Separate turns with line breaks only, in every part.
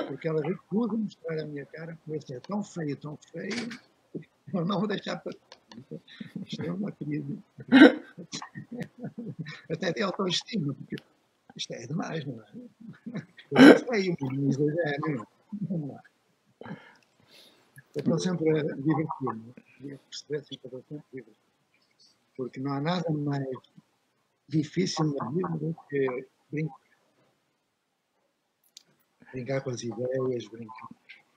porque ela recusa mostrar a minha cara, porque este é tão feio, eu não vou deixar para... Isto é uma querida. Até de autoestima, porque isto é demais, não é? Eu sou feio, mas não exagero. Vamos lá. Eu estou sempre a divertir-me. Eu perceber que estou sempre a divertir. Porque não há nada mais difícil na vida do que brincar com as ideias, brincar.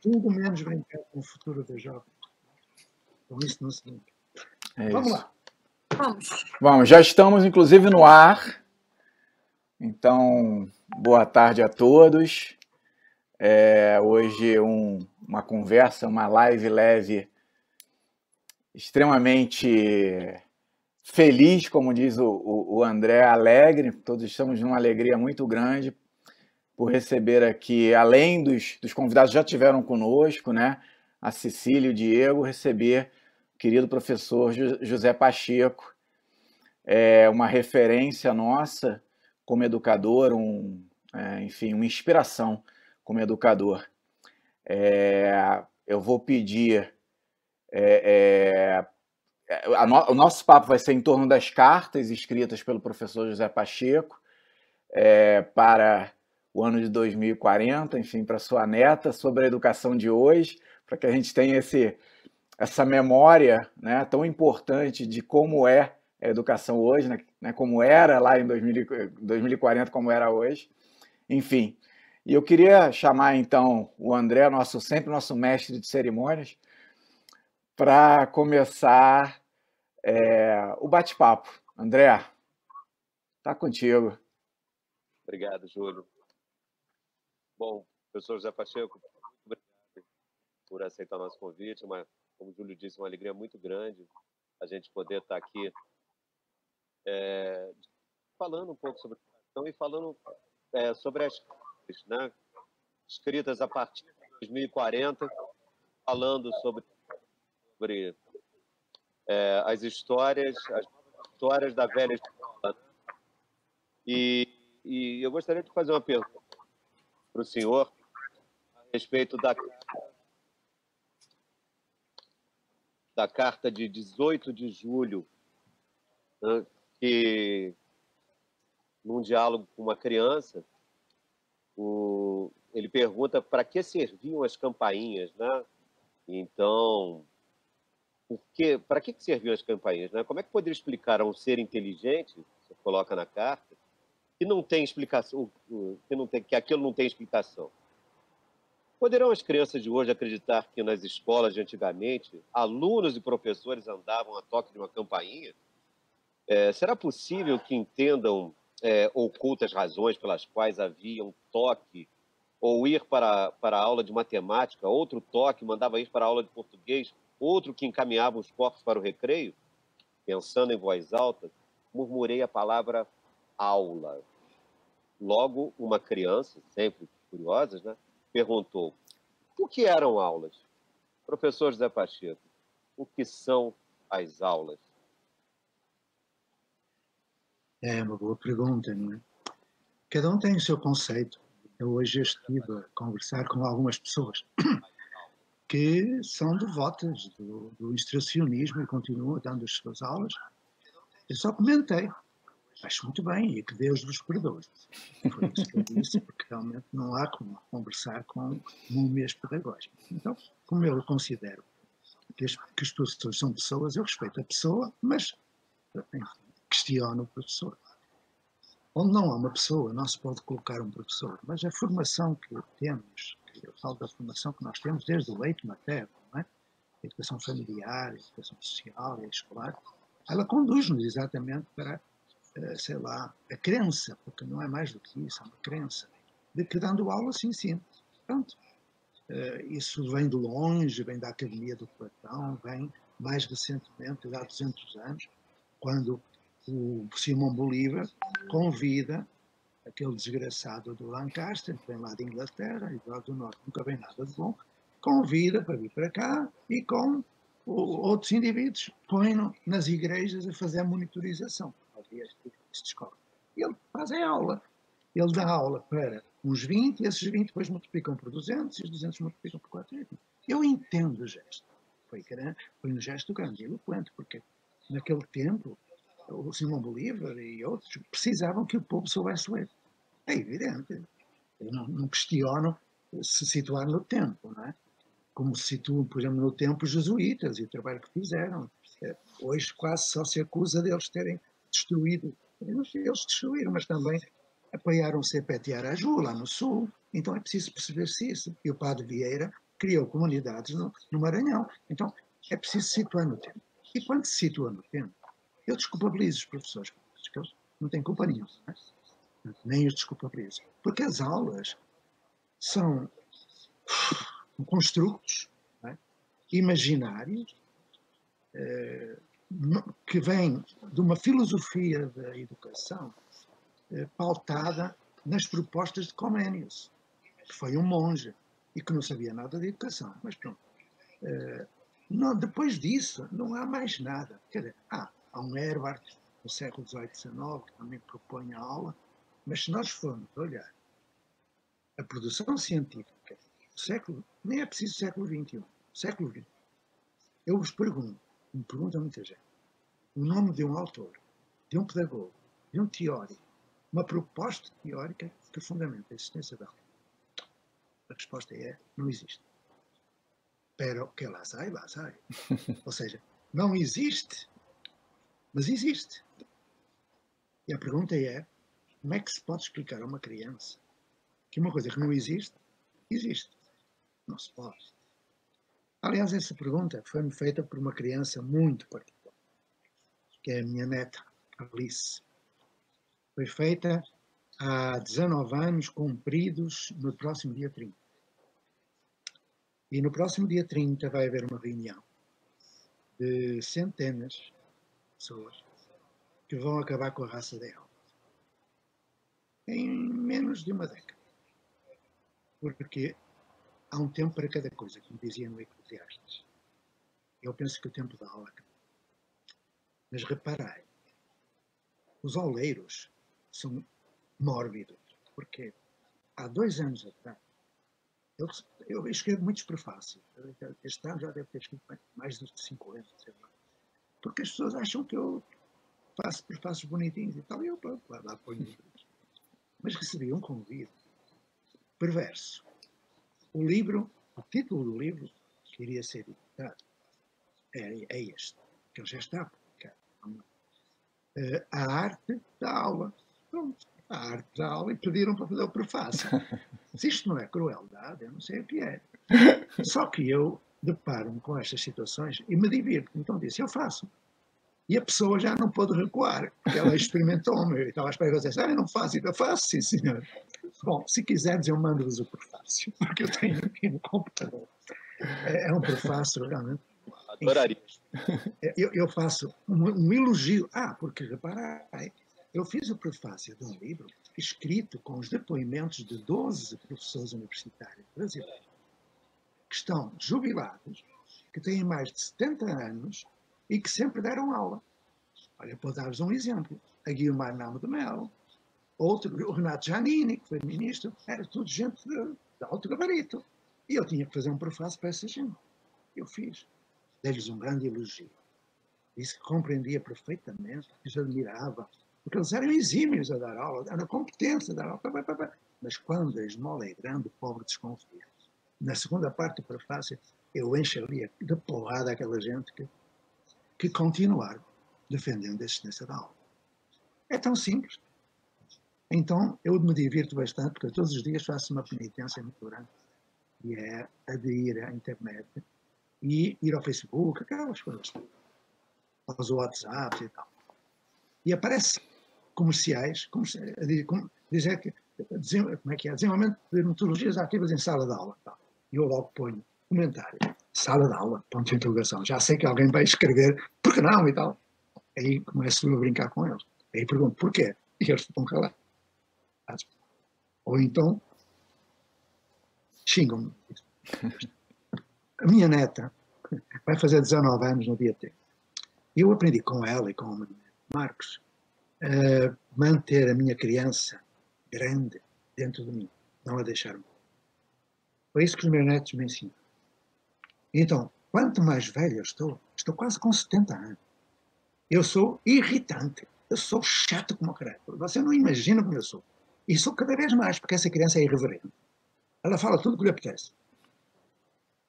Tudo menos brincar com o futuro dos jovens. Com isso não se brinca. Vamos lá.
Vamos, já estamos inclusive no ar. Então, boa tarde a todos. Hoje uma conversa, uma live leve, extremamente feliz, como diz o André, alegre. Todos estamos numa alegria muito grande por receber aqui, além dos convidados que já tiveram conosco, né? A Cecília e o Diego, receber o querido professor José Pacheco, uma referência nossa como educador, enfim, uma inspiração como educador. Eu vou pedir... o nosso papo vai ser em torno das cartas escritas pelo professor José Pacheco para o ano de 2040, enfim, para sua neta, sobre a educação de hoje, para que a gente tenha essa memória, né, tão importante de como é a educação hoje, né, como era lá em 2040, como era hoje. Enfim, e eu queria chamar então o André, sempre nosso mestre de cerimônias, para começar o bate-papo. André, está contigo.
Obrigado, Júlio. Bom, professor José Pacheco, muito obrigado por aceitar o nosso convite. Como o Júlio disse, uma alegria muito grande a gente poder estar aqui falando um pouco sobre a educação e falando sobre as cartas, né, escritas a partir de 2040, falando sobre as histórias da velha escola. E eu gostaria de fazer uma pergunta para o senhor a respeito da carta de 18 de julho, né, que, num diálogo com uma criança, ele pergunta para que serviam as campainhas, né? Então, para que serviam as campainhas, né? Como é que poderia explicar a um ser inteligente, você coloca na carta, que não tem explicação, que aquilo não tem explicação? Poderão as crianças de hoje acreditar que nas escolas de antigamente alunos e professores andavam a toque de uma campainha? Será possível que entendam ocultas razões pelas quais havia um toque, ou ir para a aula de matemática, outro toque mandava ir para a aula de português, outro que encaminhava os corpos para o recreio? Pensando em voz alta, murmurei a palavra aula. Logo, uma criança, sempre curiosa, né, perguntou: o que eram aulas? Professor José Pacheco, o que são as aulas?
É uma boa pergunta, não é? Cada um tem o seu conceito. Eu hoje estive a conversar com algumas pessoas que são devotas do instrucionismo e continuam dando as suas aulas. Eu só comentei. Acho muito bem, e que Deus vos perdoe. Foi isso que eu disse, porque realmente não há como conversar com múmias pedagógicas. Então, como eu considero que as professores são pessoas, eu respeito a pessoa, mas enfim, questiono o professor. Onde não há uma pessoa, não se pode colocar um professor, mas a formação que temos, eu falo da formação que nós temos desde o leite materno, não é? A educação familiar, a educação social e a escolar, ela conduz-nos exatamente para, sei lá, a crença, porque não é mais do que isso, é uma crença, de que dando aula se ensina. Pronto. Isso vem de longe, vem da Academia do Platão, vem mais recentemente, há 200 anos, quando o Simão Bolívar convida aquele desgraçado do Lancaster, que vem lá de Inglaterra, e do Norte nunca vem nada de bom, convida para vir para cá e com outros indivíduos põe-no nas igrejas a fazer a monitorização. Havia este escola. Ele faz a aula. Ele dá aula para uns 20, e esses 20 depois multiplicam por 200, e os 200 multiplicam por 400. Eu entendo o gesto. Foi um gesto grande e eloquente, porque naquele tempo o Simão Bolívar e outros precisavam que o povo soubesse ler. É evidente. Eu não questiono se situar no tempo, não é? Como se situam, por exemplo, no tempo os jesuítas e o trabalho que fizeram. Hoje quase só se acusa deles terem destruído. Eles destruíram, mas também apoiaram o CPT Araju, lá no Sul. Então é preciso perceber-se isso. E o Padre Vieira criou comunidades no Maranhão. Então é preciso situar no tempo. E quando se situa no tempo, eu desculpabilizo os professores, porque eles não têm culpa nenhuma. Não é? Nem os desculpabilizo. Porque as aulas são construtos, não é? Imaginários, que vêm de uma filosofia da educação pautada nas propostas de Comenius, que foi um monge e que não sabia nada de educação. Mas pronto. Depois disso, não há mais nada. Quer dizer, há um Herbart do século XVIII, XIX, que também propõe a aula, mas se nós formos olhar a produção científica do século, nem é preciso século XXI, século XX, eu vos pergunto, me pergunta muita gente, o nome de um autor, de um pedagogo, de um teórico, uma proposta teórica que fundamenta a existência da aula. A resposta é: não existe. Pero que lá sai, lá sai. Ou seja, não existe, mas existe. E a pergunta é: como é que se pode explicar a uma criança que uma coisa que não existe, existe? Não se pode. Aliás, essa pergunta foi-me feita por uma criança muito particular, que é a minha neta, Alice. Foi feita há 19 anos cumpridos no próximo dia 30. E no próximo dia 30 vai haver uma reunião de centenas de pessoas que vão acabar com a raça dela. Em menos de uma década. Porque há um tempo para cada coisa, como dizia no Eclesiastes. Eu penso que o tempo da aula acabou. Mas reparai, os auleiros são mórbidos, porque há 2 anos atrás, eu escrevo muitos prefácios. Este ano já deve ter escrito mais de 50, sei lá. Porque as pessoas acham que eu faço prefácios bonitinhos e tal, e eu lá ponho livros. Mas recebi um convite perverso. O título do livro que iria ser editado é este, que ele já está publicado. A arte da aula. Pronto, a arte da aula, e pediram para fazer o prefácio. Se isto não é crueldade, eu não sei o que é. Só que eu deparo-me com estas situações e me divirto. Então disse: eu faço. E a pessoa já não pôde recuar, porque ela experimentou-me. Eu estava à espera que eu dissesse: eu não faço. Eu faço, sim, senhor. Bom, se quiseres, eu mando-vos o prefácio, porque eu tenho aqui no computador. É um prefácio, realmente.
Adoraria.
Eu faço um elogio. Porque reparai, eu fiz o prefácio de um livro escrito com os depoimentos de 12 professores universitários brasileiros que estão jubilados, que têm mais de 70 anos e que sempre deram aula. Olha, vou dar-vos um exemplo. A Guilmar Namo de Melo, outro, o Renato Giannini, que foi ministro, era tudo gente de alto gabarito. E eu tinha que fazer um prefácio para essa gente. Eu fiz. Dei-lhes um grande elogio. Disse que compreendia perfeitamente, que os admirava, porque eles eram exímios a dar aula, eram competentes a dar aula. Mas quando a esmola é grande, o pobre desconfia. Na segunda parte do prefácio, eu encheria de porrada aquela gente que continuaram defendendo a existência da aula. É tão simples. Então, eu me divirto bastante, porque todos os dias faço uma penitência muito grande, e é aderir à internet e ir ao Facebook, aquelas coisas, aos WhatsApps e tal. E aparece comerciais, dizer que, como é que é? Desenvolvimento de metodologias ativas em sala de aula. Tal. E eu logo ponho comentário. Sala de aula, ponto de interrogação. Já sei que alguém vai escrever, por que não e tal. Aí começo a brincar com eles. Aí pergunto, porquê? E eles ficam calados. Ou então, xingam-me. A minha neta vai fazer 19 anos no dia 30. E eu aprendi com ela e com o Marcos a manter a minha criança grande dentro de mim. não a deixar. Foi isso que os meus netos me ensinam. Então, quanto mais velho eu estou quase com 70 anos. Eu sou irritante. Eu sou chato como caralho. Você não imagina como eu sou. E sou cada vez mais, porque essa criança é irreverente. Ela fala tudo o que lhe apetece.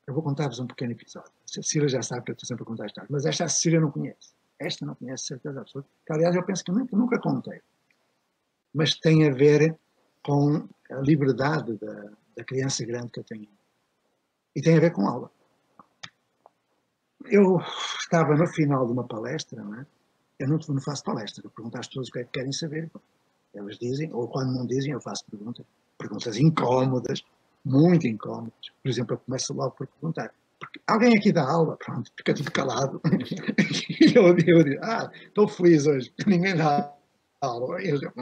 Eu vou contar-vos um pequeno episódio. A Cecília já sabe que eu estou sempre a contar histórias, mas esta a Cecília não conhece. Esta não conhece, certeza absoluta. Que, aliás, eu penso que nunca contei. Mas tem a ver com a liberdade da criança grande que eu tenho. E tem a ver com aula. Eu estava no final de uma palestra, não é? Eu não faço palestra, eu pergunto às pessoas o que é que querem saber. Elas dizem, ou quando não dizem, eu faço perguntas incómodas, muito incómodas. Por exemplo, eu começo logo por perguntar, porque alguém aqui dá aula? Pronto, fica tudo calado. E eu digo, estou feliz hoje, ninguém dá aula. E eu digo,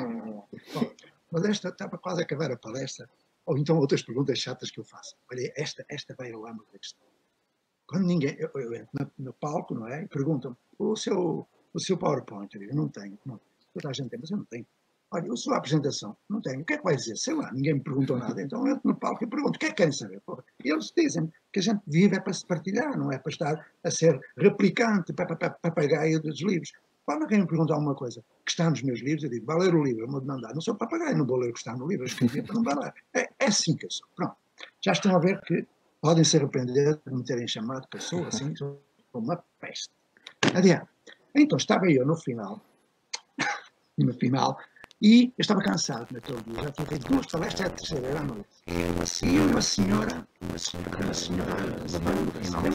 mas esta estava quase a acabar a palestra. Ou então outras perguntas chatas que eu faço. Olha, esta vai ao âmago da questão. Quando ninguém, eu entro no palco, não é? E perguntam-me, o seu PowerPoint? Eu digo, não tenho. Não. Toda a gente tem, mas eu não tenho. Olha, a sua apresentação? Não tenho. O que é que vai dizer? Sei lá, ninguém me perguntou nada. Então eu entro no palco e pergunto, o que é que querem saber? Porra. E eles dizem que a gente vive é para se partilhar, não é para estar a ser replicante, papagaio dos livros. Quando alguém me pergunta alguma coisa que está nos meus livros, eu digo, vai ler o livro, eu vou mandar. Não sou papagaio, não vou ler o que está no livro, eu escrevi para não vai ler. É assim que eu sou. Pronto. Já estão a ver que podem se arrepender de me terem chamado, que eu sou assim, sou uma peste. Adiante. Então estava eu no final, e eu estava cansado naquele dia, já tinha feito 2 palestras, a terceira era à noite. E uma senhora, no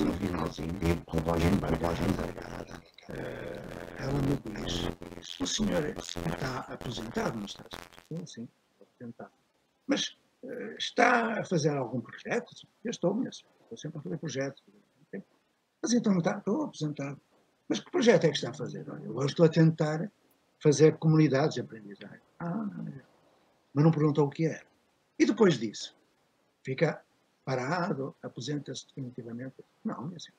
finalzinho, com voz embargada, ela me diz, o senhor está aposentado, não está? Sim, aposentado. Mas está a fazer algum projeto? Eu estou sempre a fazer projetos. Mas então não está? Estou aposentado. Mas que projeto é que está a fazer? Eu agora estou a tentar fazer comunidades de aprendizagem. Mas não perguntou o que era. E depois disso, fica parado, aposenta-se definitivamente? Não, assim,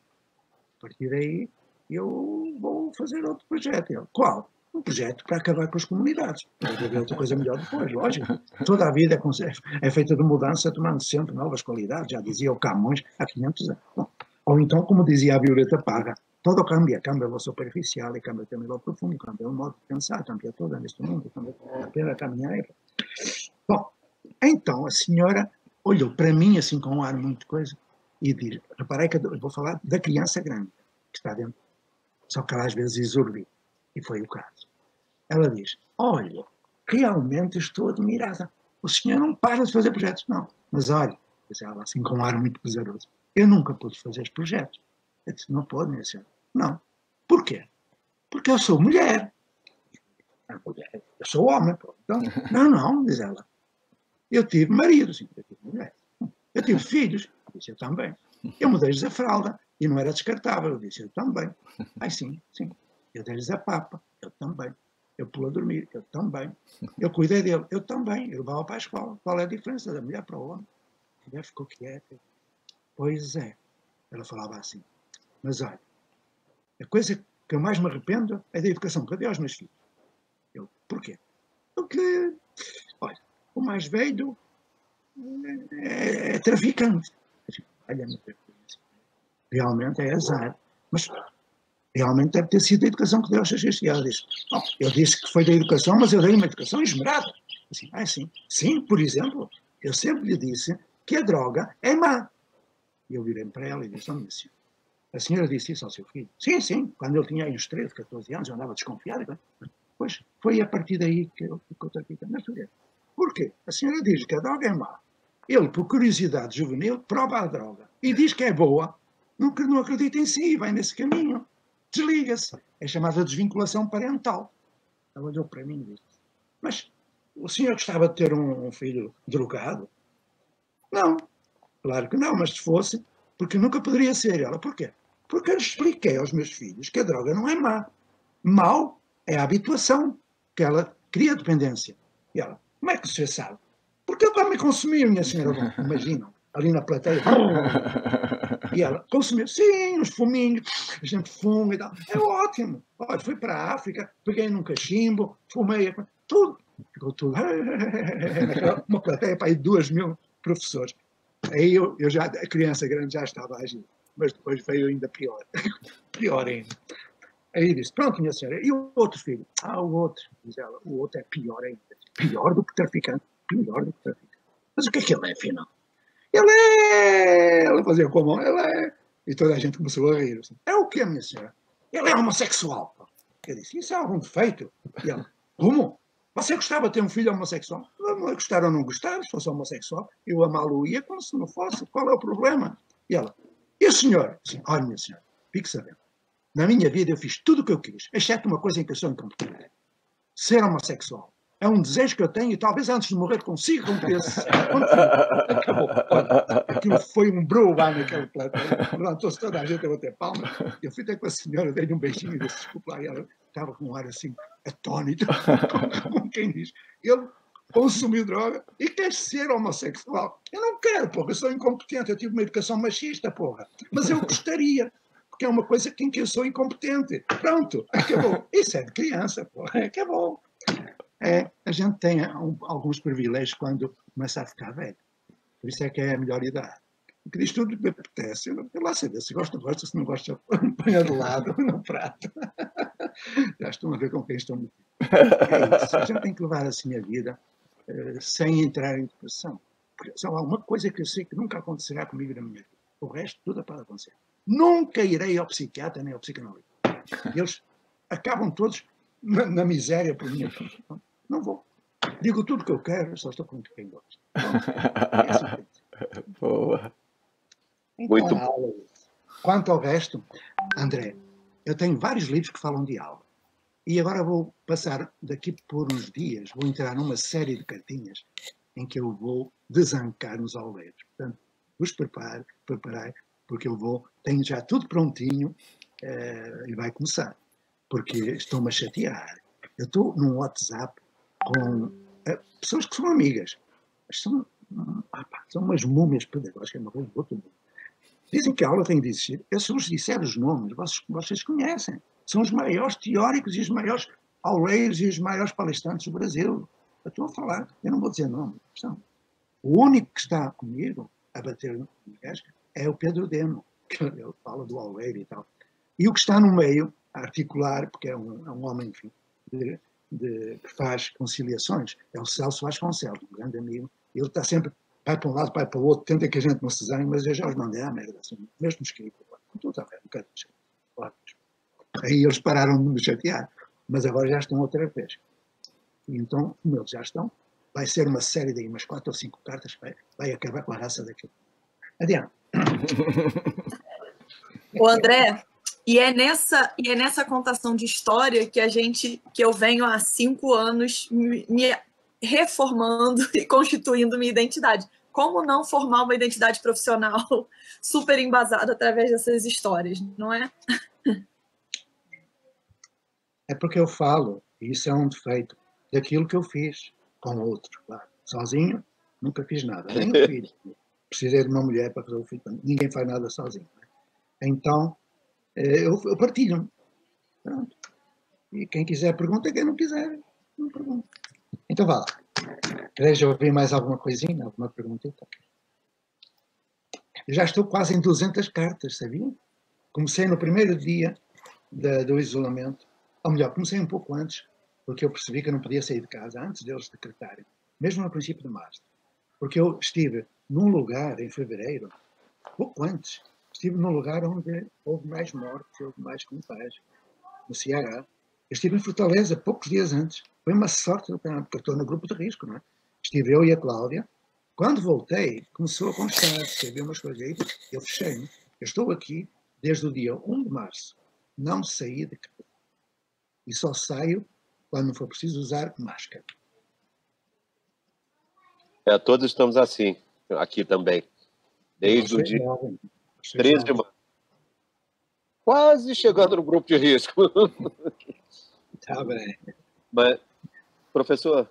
a partir daí eu vou fazer outro projeto. Ele, qual? Um projeto para acabar com as comunidades. Pode haver outra coisa melhor depois, lógico. Toda a vida é feita de mudança, tomando sempre novas qualidades. Já dizia o Camões há 500 anos. Bom, ou então, como dizia a Violeta Parra, todo cambia o superficial e cambia também o profundo, cambia o modo de pensar, cambia tudo neste mundo, cambia a pena caminhar. Bom, então a senhora olhou para mim assim com um ar muito coisa e diz, reparei que eu vou falar da criança grande que está dentro, só que ela às vezes exorbi, e foi o caso. Ela diz, olha, realmente estou admirada, o senhor não para de fazer projetos, não, mas olha, diz ela assim com um ar muito pesaroso, eu nunca pude fazer os projetos. Eu disse, não pode, minha senhora. Não. Porquê? Porque eu sou mulher. Eu sou homem. Pô. Então, não, diz ela. Eu tive marido, sim, eu tive mulher. Eu tive filhos, disse eu também. Eu mudei-lhes a fralda e não era descartável, eu disse eu também. Ai, sim. Eu dei-lhes a papa, eu também. Eu pulo a dormir, eu também. Eu cuidei dele, eu também. Eu levava para a escola. Qual é a diferença da mulher para o homem? A mulher ficou quieta. Pois é. Ela falava assim. Mas olha, a coisa que eu mais me arrependo é da educação que eu dei aos meus filhos. Eu, porquê? Porque, olha, o mais velho é traficante. Olha, realmente é azar. Mas realmente deve ter sido a educação que deu aos seus filhos. E ela disse, eu disse que foi da educação, mas eu dei uma educação esmerada. Assim, sim, por exemplo, eu sempre lhe disse que a droga é má. E eu virei para ela e disse, minha senhora, a senhora disse isso ao seu filho? Sim, quando ele tinha uns 13, 14 anos, eu andava desconfiado. Pois, foi a partir daí que eu ficou traficante. Mas porquê? A senhora diz que a droga é má. Ele, por curiosidade juvenil, prova a droga e diz que é boa. Não acredita em si, vai nesse caminho. Desliga-se. É chamada desvinculação parental. Ela olhou para mim e disse, mas o senhor gostava de ter um filho drogado? Não. Claro que não, mas se fosse, porque nunca poderia ser. Ela, porquê? Porque eu expliquei aos meus filhos que a droga não é má. Mau é a habituação, que ela cria dependência. E ela, como é que você sabe? Porque eu também consumi, minha senhora. Bom, imaginam, ali na plateia. E ela consumiu, sim, uns fuminhos, a gente fuma e tal. É ótimo. Olha, fui para a África, peguei num cachimbo, fumei, tudo. ficou tudo... uma plateia para aí 2.000 professores. Aí eu já, a criança grande já estava a agir, mas depois veio ainda pior. Pior ainda. Aí disse, pronto, minha senhora, e o outro filho? O outro, diz ela, o outro é pior ainda. Pior do que traficante, pior do que traficante. Mas o que é que ele é, afinal? Ela fazia com a mão, ele é... E toda a gente começou a rir. Assim, é o quê, minha senhora? Ele é homossexual. Eu disse, isso é algum defeito? E ela, como? Você gostava de ter um filho homossexual? Gostar ou não gostar, se fosse homossexual, eu amá-lo-ia como se não fosse. Qual é o problema? E ela, e o senhor? Assim, olha, minha senhora, fique sabendo. Na minha vida eu fiz tudo o que eu quis, exceto uma coisa em que eu sou incompetente. Ser homossexual. É um desejo que eu tenho e talvez antes de morrer consiga cumprir esse desejo. Acabou. Olha, aquilo foi um brulá naquela plateia. Levantou-se toda a gente a bater palmas. Eu fui até com a senhora, dei-lhe um beijinho e disse, desculpa lá. E ela estava com um ar assim, atónito, como quem diz. Ele consumiu droga e quer ser homossexual. Eu não quero, porra, eu sou incompetente, eu tive uma educação machista, porra. Mas eu gostaria, porque é uma coisa em que eu sou incompetente. Pronto, acabou. Isso é de criança, porra, acabou. A gente tem alguns privilégios quando começa a ficar velho. Por isso é que é a melhor idade. Porque diz tudo o que me apetece. Eu lá sei, se gosta, gosta, se não gosta, põe de lado no prato. Já estão a ver com quem estão metidos. É isso. A gente tem que levar assim a vida sem entrar em depressão. Porque só há uma coisa que eu sei que nunca acontecerá comigo na minha vida. O resto tudo pode acontecer. Nunca irei ao psiquiatra nem ao psicanalista. Eles acabam todos na miséria por minha causa. Não vou. Digo tudo o que eu quero, só estou com quem gosta. É assim.
Boa.
Então, muito bom. Quanto ao resto, André, eu tenho vários livros que falam de aula. E agora vou passar daqui por uns dias, vou entrar numa série de cartinhas em que eu vou desancar nos auleiros. Portanto, vos preparai, porque tenho já tudo prontinho e vai começar. Porque estão-me a chatear. Eu estou num WhatsApp com pessoas que são amigas. São umas múmias pedagógicas, uma coisa do outro mundo. Dizem que a aula tem de existir. Eu, se vos disser os nomes, vocês conhecem. São os maiores teóricos e os maiores auleiros e os maiores palestrantes do Brasil. Eu estou a falar, eu não vou dizer nome. O único que está comigo a bater no gajo é o Pedro Demo, que ele fala do auleiro e tal. E o que está no meio, a articular, porque é um homem, enfim, que faz conciliações, é o Celso Vasconcelos, um grande amigo. Ele está sempre, vai para um lado, vai para o outro, tenta que a gente não se zangue, mas eu já os mandei à merda, assim, mesmo escrito. Tudo está bem, um bocado de chateado. Aí eles pararam de me chatear, mas agora já estão outra vez. E então, como eles já estão, vai ser uma série de umas 4 ou 5 cartas, vai acabar com a raça daquilo. Adiante.
O André, e é nessa contação de história que eu venho há 5 anos me reformando e constituindo minha identidade. Como não formar uma identidade profissional super embasada através dessas histórias, não é?
É porque eu falo, e isso é um defeito, daquilo que eu fiz com outro. Claro. Sozinho, nunca fiz nada. Nem o filho. Precisei de uma mulher para fazer o filho. Ninguém faz nada sozinho. Então, eu partilho. Pronto. E quem quiser pergunta, quem não quiser, não pergunta. Então vá lá. Queres ouvir mais alguma coisinha, alguma perguntita? Eu já estou quase em 200 cartas, sabiam? Comecei no primeiro dia do isolamento. Ou melhor, comecei um pouco antes, porque eu percebi que eu não podia sair de casa antes deles decretarem, mesmo no princípio de março. Porque eu estive num lugar, em fevereiro, pouco antes, estive num lugar onde houve mais mortes, houve mais contágio, no Ceará. Eu estive em Fortaleza poucos dias antes. Foi uma sorte, porque eu estou no grupo de risco, não é? Estive eu e a Cláudia. Quando voltei, começou a constar, escrevi umas coisas aí, eu fechei-me. Eu estou aqui desde o dia 1 de março. Não saí de casa. E só saio quando não for preciso usar máscara.
Todos estamos assim, aqui também. Desde o dia 13 de março. Quase chegando no grupo de risco.
Tá bem.
Mas, professor,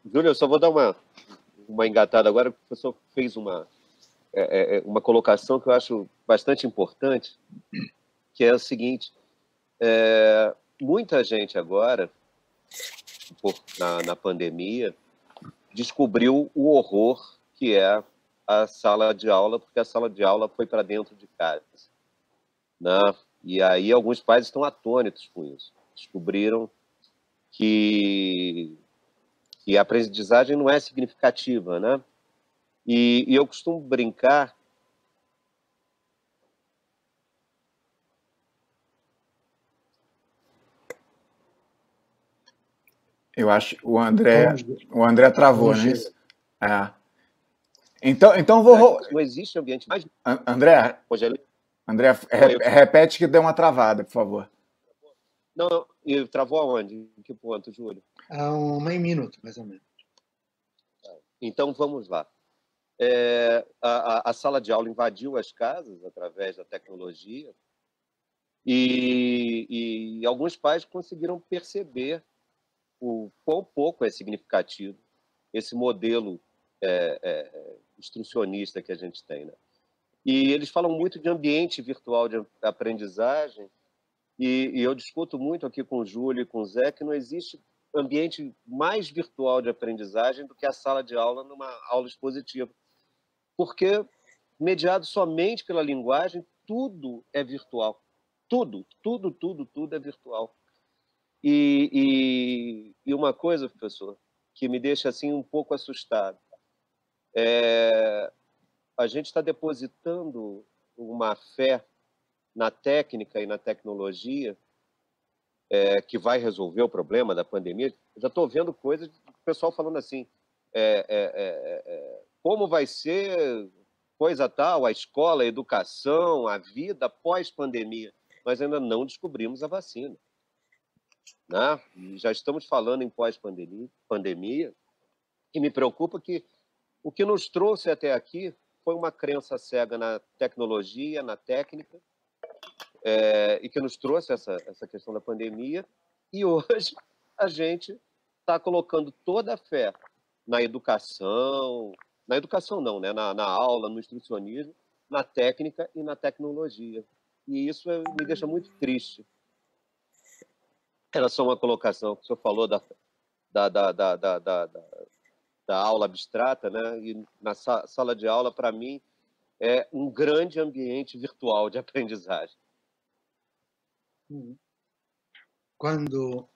Júlio, eu só vou dar uma engatada agora. O professor fez uma colocação que eu acho bastante importante, que é o seguinte: muita gente agora na pandemia, descobriu o horror que é a sala de aula, porque a sala de aula foi para dentro de casa, né? E aí alguns pais estão atônitos com isso. Descobriram que a aprendizagem não é significativa, né? E eu costumo brincar.
Eu acho que o André travou, né? É. Então vou.
Não existe ambiente mais.
André, repete que deu uma travada, por favor.
Não, travou aonde? Em que ponto, Júlio?
Há meio minuto, mais ou menos.
Então vamos lá. A sala de aula invadiu as casas através da tecnologia e alguns pais conseguiram perceber o quão pouco é significativo esse modelo instrucionista que a gente tem, né? E eles falam muito de ambiente virtual de aprendizagem e eu discuto muito aqui com o Júlio e com o Zé que não existe ambiente mais virtual de aprendizagem do que a sala de aula numa aula expositiva. Porque, mediado somente pela linguagem, tudo é virtual. Tudo é virtual. E uma coisa, professor, que me deixa assim um pouco assustado, a gente está depositando uma fé na técnica e na tecnologia que vai resolver o problema da pandemia. Eu já estou vendo coisas do pessoal falando assim, como vai ser coisa tal, a escola, a educação, a vida pós-pandemia. Nós ainda não descobrimos a vacina, né? E já estamos falando em pós-pandemia, e me preocupa que o que nos trouxe até aqui foi uma crença cega na tecnologia, na técnica, e que nos trouxe essa questão da pandemia, e hoje a gente está colocando toda a fé na educação não, né? na aula, no instrucionismo, na técnica e na tecnologia. E isso me deixa muito triste. Era só uma colocação que o senhor falou da aula abstrata, né? E na sala de aula, para mim, é um grande ambiente virtual de aprendizagem.
Quando...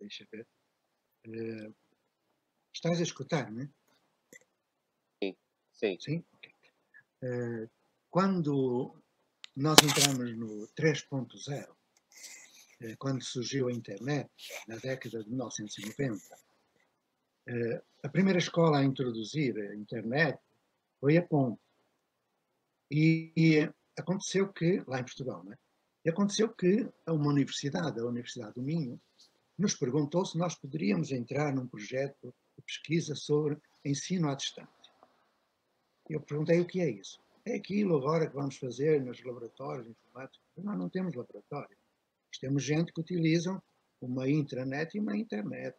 Deixa eu ver. Estás a escutar, não é?
Sim.
Sim? Okay. Quando nós entramos no 3.0, quando surgiu a internet, na década de 1990, a primeira escola a introduzir a internet foi a Ponte. E aconteceu que, lá em Portugal, não é? E aconteceu que uma universidade, a Universidade do Minho, nos perguntou se nós poderíamos entrar num projeto de pesquisa sobre ensino à distância. Eu perguntei o que é isso. É aquilo agora que vamos fazer nos laboratórios informáticos. Nós não temos laboratório. Nós temos gente que utiliza uma intranet e uma internet.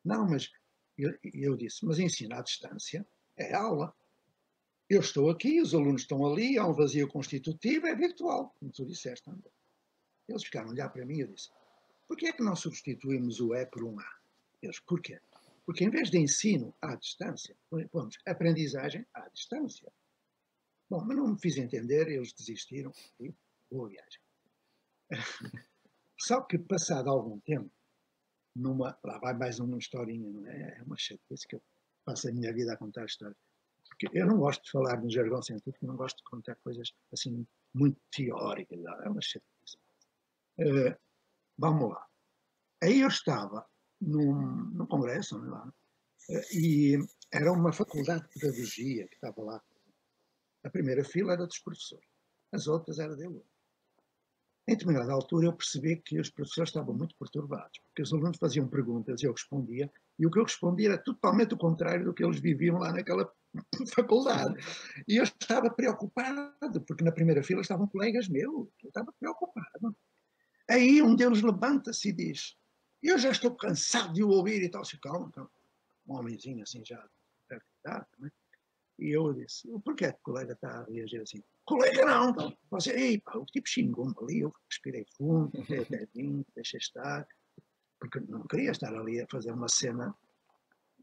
Não, mas eu disse, mas ensino à distância é aula. Eu estou aqui, os alunos estão ali, há um vazio constitutivo, é virtual, como tu disseste, André. Eles ficaram a olhar para mim e eu disse, porquê é que nós substituímos o E por um A? Eles, porquê? Porque em vez de ensino à distância, vamos, aprendizagem à distância. Bom, mas não me fiz entender, eles desistiram e boa viagem. Só que passado algum tempo, lá vai mais uma historinha, não é? É uma chatice que eu passo a minha vida a contar histórias. Porque eu não gosto de falar no jargão científico, não gosto de contar coisas assim muito teóricas, é uma chatice. Vamos lá. Aí eu estava num congresso, lá, e era uma faculdade de pedagogia que estava lá. A primeira fila era dos professores, as outras eram de alunos. Em determinada altura eu percebi que os professores estavam muito perturbados, porque os alunos faziam perguntas e eu respondia, e o que eu respondia era totalmente o contrário do que eles viviam lá naquela faculdade. E eu estava preocupado, porque na primeira fila estavam colegas meus, eu estava preocupado. Aí um deles levanta-se e diz, eu já estou cansado de o ouvir e tal, se calma, um homenzinho assim já perto de idade, né? E eu disse, por que o colega está a reagir assim? Colega não, você, o tipo xingou-me ali, eu respirei fundo, até 20, deixei estar. porque não queria estar ali a fazer uma cena.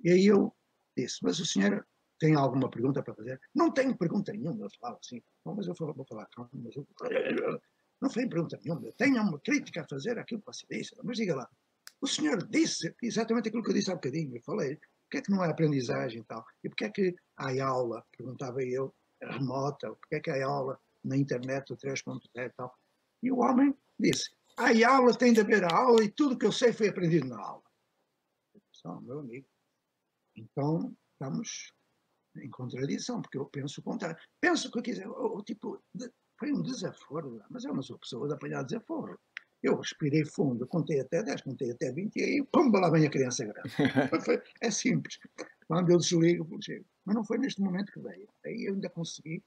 E aí eu disse, mas o senhor tem alguma pergunta para fazer? Não tenho pergunta nenhuma, eu falava assim, bom, mas eu vou falar calma, mas eu... Não tenho pergunta nenhuma, eu tenho uma crítica a fazer àquilo que você disse, mas diga lá, o senhor disse exatamente aquilo que eu disse há bocadinho, eu falei, porque é que não há aprendizagem e tal? E porque é que há aula, perguntava eu, remota, porque é que há aula na internet, o 3.0 e tal? E o homem disse, há aula, tem de haver aula e tudo que eu sei foi aprendido na aula. Eu disse, oh, meu amigo, então estamos em contradição, porque eu penso o contrário. Penso que eu quiser, tipo, foi um desaforo, mas eu não sou pessoa de apanhar desaforo. Eu respirei fundo, contei até 10, contei até 20 e aí, pumba, lá vem a criança grande. É simples. Quando eu desligo, mas não foi neste momento que veio. Aí eu ainda consegui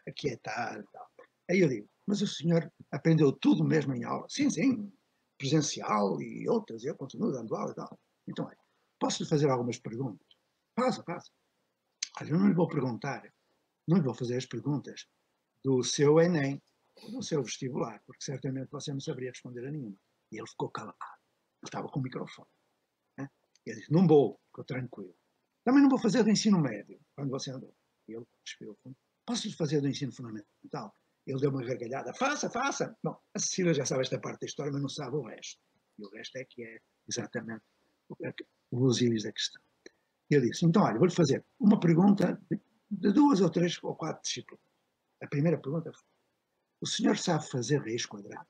aquietar e tal. Aí eu digo, mas o senhor aprendeu tudo mesmo em aula? Sim, sim, presencial e outras, eu continuo dando aula e tal. Então, posso lhe fazer algumas perguntas? Passa. Olha, eu não lhe vou perguntar, não lhe vou fazer as perguntas do seu Enem, do seu vestibular, porque certamente você não saberia responder a nenhuma. E ele ficou calado. Ele estava com o microfone. Né? E ele disse, não vou, ficou tranquilo. Também não vou fazer do ensino médio, quando você andou. E ele respirou fundo. Posso-lhe fazer do ensino fundamental? Ele deu uma gargalhada. Faça. Bom, a Cecília já sabe esta parte da história, mas não sabe o resto. E o resto é que é exatamente os ilhos da questão. E eu disse, então, olha, vou-lhe fazer uma pergunta de 2 ou 3 ou 4 disciplinas. A primeira pergunta foi, o senhor sabe fazer raiz quadrada?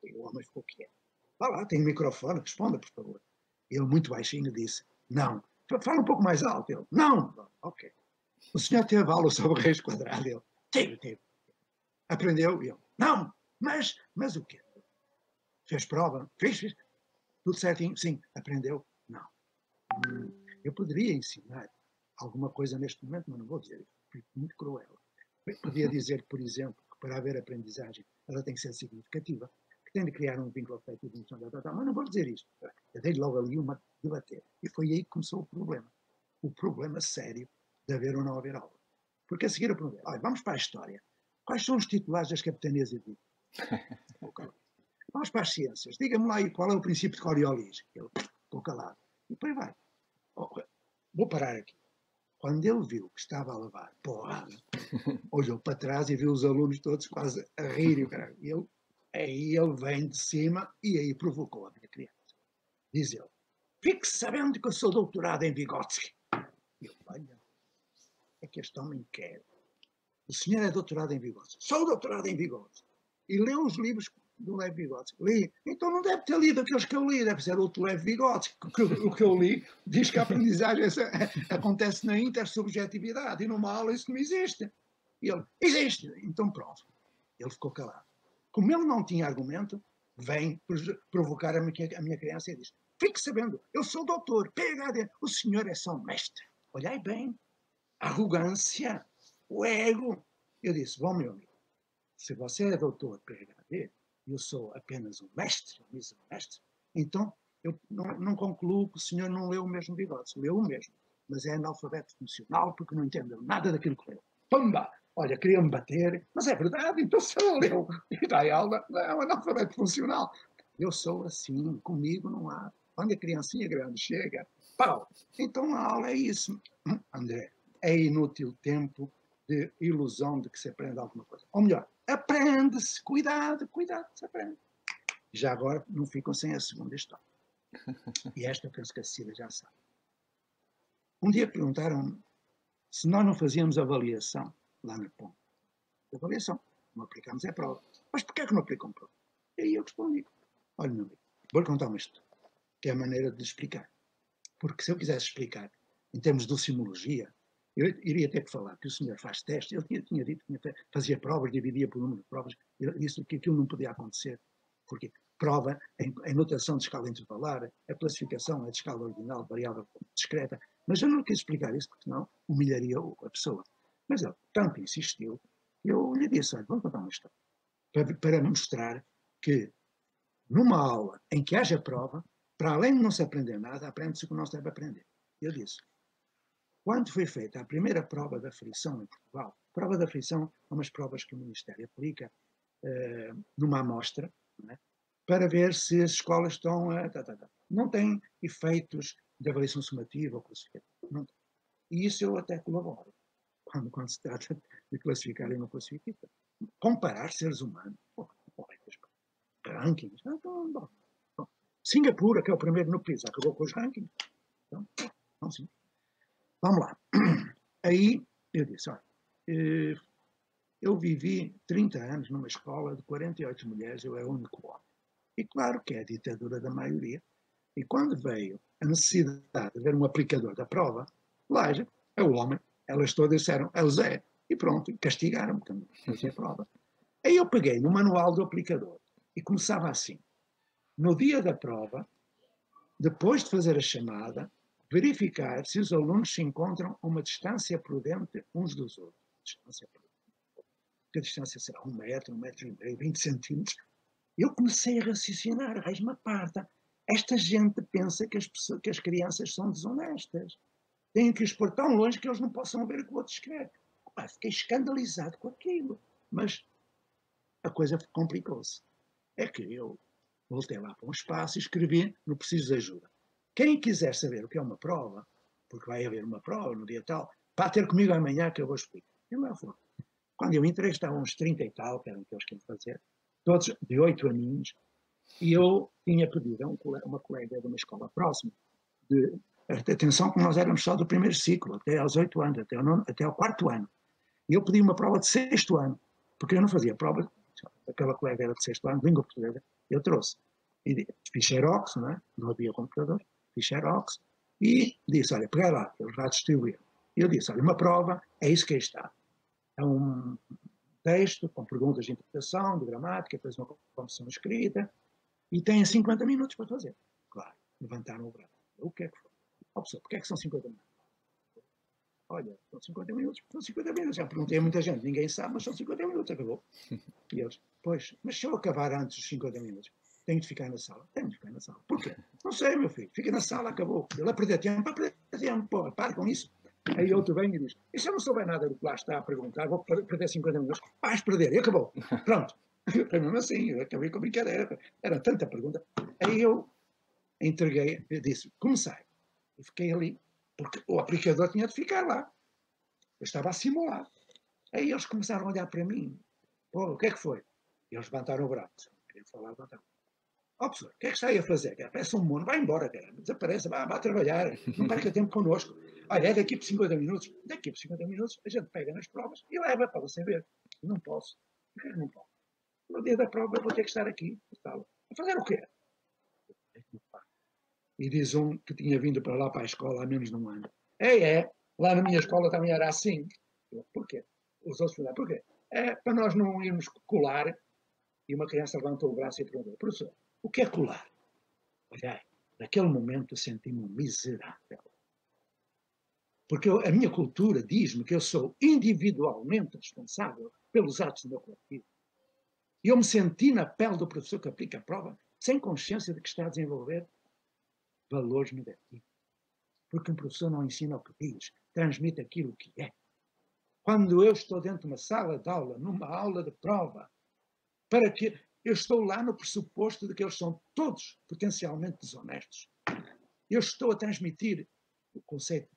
E o homem ficou quieto. Vá lá, tem o microfone, responda, por favor. Ele, muito baixinho, disse, não. Fala um pouco mais alto. Ele, não. Ok. O senhor teve aula sobre raiz quadrada? Ele, teve. Aprendeu? Ele, não. Mas o quê? Fez prova? Fez. Tudo certinho? Sim. Aprendeu? Não. Eu poderia ensinar alguma coisa neste momento, mas não vou dizer isso. Fico muito cruel. Eu podia dizer, por exemplo, que para haver aprendizagem ela tem que ser significativa, que tem de criar um vínculo afetivo, mas não vou dizer isto. Eu dei logo ali uma debater. E foi aí que começou o problema. O problema sério de haver ou não haver aula. Porque a seguir eu perguntei, olha, vamos para a história. Quais são os titulares das capitanias de Vigo? Vamos para as ciências. Diga-me lá aí qual é o princípio de Coriolis. Ele ficou calado. E depois vai. Vou parar aqui. Quando ele viu que estava a levar porrada, olhou para trás e viu os alunos todos quase a rir. Aí ele vem de cima e aí provocou a minha criança. Diz ele, fique sabendo que eu sou doutorado em Vygotsky. E eu, olha, é que este homem quer. O senhor é doutorado em Vygotsky. Sou doutorado em Vygotsky. E leu os livros do Lev Vygotsky. Li. Então não deve ter lido aqueles que eu li, deve ser outro Lev Vygotsky. O que eu li diz que a aprendizagem acontece na intersubjetividade e numa aula isso não existe. E ele, existe. Então pronto. Ele ficou calado. Como ele não tinha argumento, vem provocar a minha criança e diz, fique sabendo, eu sou doutor, PhD, o senhor é só mestre. Olhai bem, a arrogância, o ego. Eu disse, bom, meu amigo, se você é doutor, PhD, eu sou apenas um mestre, então eu não concluo que o senhor não leu o mesmo Vygotsky, leu o mesmo, mas é analfabeto funcional porque não entendeu nada daquilo que leu. Pumba! Olha, queria-me bater, mas é verdade, então se ele leu e dá aula, não é um analfabeto funcional. Eu sou assim, comigo não há. Quando a criancinha grande chega, pau! Então a aula é isso. André, é inútil tempo de ilusão de que se aprende alguma coisa. Ou melhor, aprende-se, cuidado, se aprende. Já agora não ficam sem a segunda história. E esta eu penso que a Cecília já sabe. Um dia perguntaram-me se nós não fazíamos avaliação lá na ponte. Avaliação. Não aplicamos a prova. Mas porquê é que não aplicam prova? E aí eu respondi. Olha, meu amigo, vou-lhe contar uma história, que é a maneira de explicar. Porque se eu quisesse explicar em termos de docimologia, eu iria ter que falar que o senhor faz testes. Ele tinha dito que fazia provas, dividia por número de provas. Ele disse que aquilo não podia acontecer. Porque prova, em notação de escala intervalar, a classificação é de escala ordinal, variável discreta. Mas eu não quis explicar isso, porque senão humilharia a pessoa. Mas ele tanto insistiu, eu lhe disse, olha, vamos contar uma história. Para mostrar que numa aula em que haja prova, para além de não se aprender nada, aprende-se o que não se deve aprender. Ele disse, quando foi feita a primeira prova da frição em Portugal, a prova da frição é umas provas que o Ministério aplica numa amostra, não é? para ver se as escolas estão a... Não tem efeitos de avaliação sumativa ou classificativa. Não tem. E isso eu até colaboro, quando se trata de classificar e não classificar. Comparar seres humanos, rankings. Então, bom. Singapura, que é o primeiro no PISA, acabou com os rankings. Então, não, sim. Vamos lá. Aí eu disse, olha, eu vivi 30 anos numa escola de 48 mulheres, eu era o único homem. E claro que é a ditadura da maioria. E quando veio a necessidade de ver um aplicador da prova, lá é o homem. Elas todas disseram, é o Zé. E pronto, castigaram-me quando fazia a prova. Aí eu peguei no manual do aplicador e começava assim. No dia da prova, depois de fazer a chamada, verificar se os alunos se encontram a uma distância prudente uns dos outros. Distância prudente. Que a distância será 1 metro, 1,5 metros, 20 centímetros. Eu comecei a raciocinar, raiz-me parta. Esta gente pensa que as crianças são desonestas. Têm que os pôr tão longe que eles não possam ver o que o outro escreve. Fiquei escandalizado com aquilo. Mas a coisa complicou-se. É que eu voltei lá para um espaço e escrevi no Preciso de Ajuda. Quem quiser saber o que é uma prova, porque vai haver uma prova no dia tal, para ter comigo amanhã que eu vou explicar. E lá foi. Quando eu entrei, estavam uns 30 e tal, que eram aqueles que iam fazer, todos de 8 aninhos, e eu tinha pedido a uma colega de uma escola próxima, atenção que nós éramos só do primeiro ciclo, até aos 8 anos, até ao 4º ano. E eu pedi uma prova de 6º ano, porque eu não fazia prova, aquela colega era de 6º ano, língua portuguesa, eu trouxe. E fiz xerox, não havia computador, fiz xerox, e disse, olha, peguei lá, eles lá distribuíram. E eu disse, olha, uma prova, é isso que aí está. É um texto com perguntas de interpretação, de gramática, depois uma composição escrita, e têm 50 minutos para fazer. Claro, levantaram o braço. O que é que foi? Ó, pessoal, porquê é que são 50 minutos? Olha, são 50 minutos. São 50 minutos. Já perguntei a muita gente, ninguém sabe, mas são 50 minutos, acabou. E eles, pois, mas se eu acabar antes dos 50 minutos, tenho de ficar na sala? Tenho de ficar na sala. Porquê? Não sei, meu filho. Fica na sala, acabou. Ele a perder tempo, pô, para com isso. Aí outro vem e diz, e se eu não souber nada do que lá está a perguntar, vou perder 50 minutos. Vais perder, e acabou. Pronto. Foi mesmo assim, eu acabei com a brincadeira. Era tanta pergunta. Aí eu entreguei, eu disse, comecei. E fiquei ali, porque o aplicador tinha de ficar lá. Eu estava a simular. Aí eles começaram a olhar para mim. Pô, o que é que foi? E eles levantaram o braço. Queriam falar, levantaram. Ó, professor, o que é que está aí a fazer? Parece um mundo, vai embora, cara. Desaparece, vá trabalhar. Não perca tempo connosco. Olha, é daqui por 50 minutos. Daqui por 50 minutos a gente pega nas provas e leva para você ver. Não posso. Não posso. No dia da prova eu vou ter que estar aqui. A fazer o quê? E diz um que tinha vindo para lá para a escola há menos de um ano. Lá na minha escola também era assim. Porquê? Os outros falaram, porquê? É para nós não irmos colar. E uma criança levantou o braço e perguntou, professor, o que é colar? Olha, naquele momento eu senti-me miserável. Porque a minha cultura diz-me que eu sou individualmente responsável pelos atos do meu coletivo. E eu me senti na pele do professor que aplica a prova, sem consciência de que está a desenvolver valores negativos. Porque um professor não ensina o que diz, transmite aquilo que é. Quando eu estou dentro de uma sala de aula, numa aula de prova, para que eu estou lá no pressuposto de que eles são todos potencialmente desonestos. Eu estou a transmitir o conceito,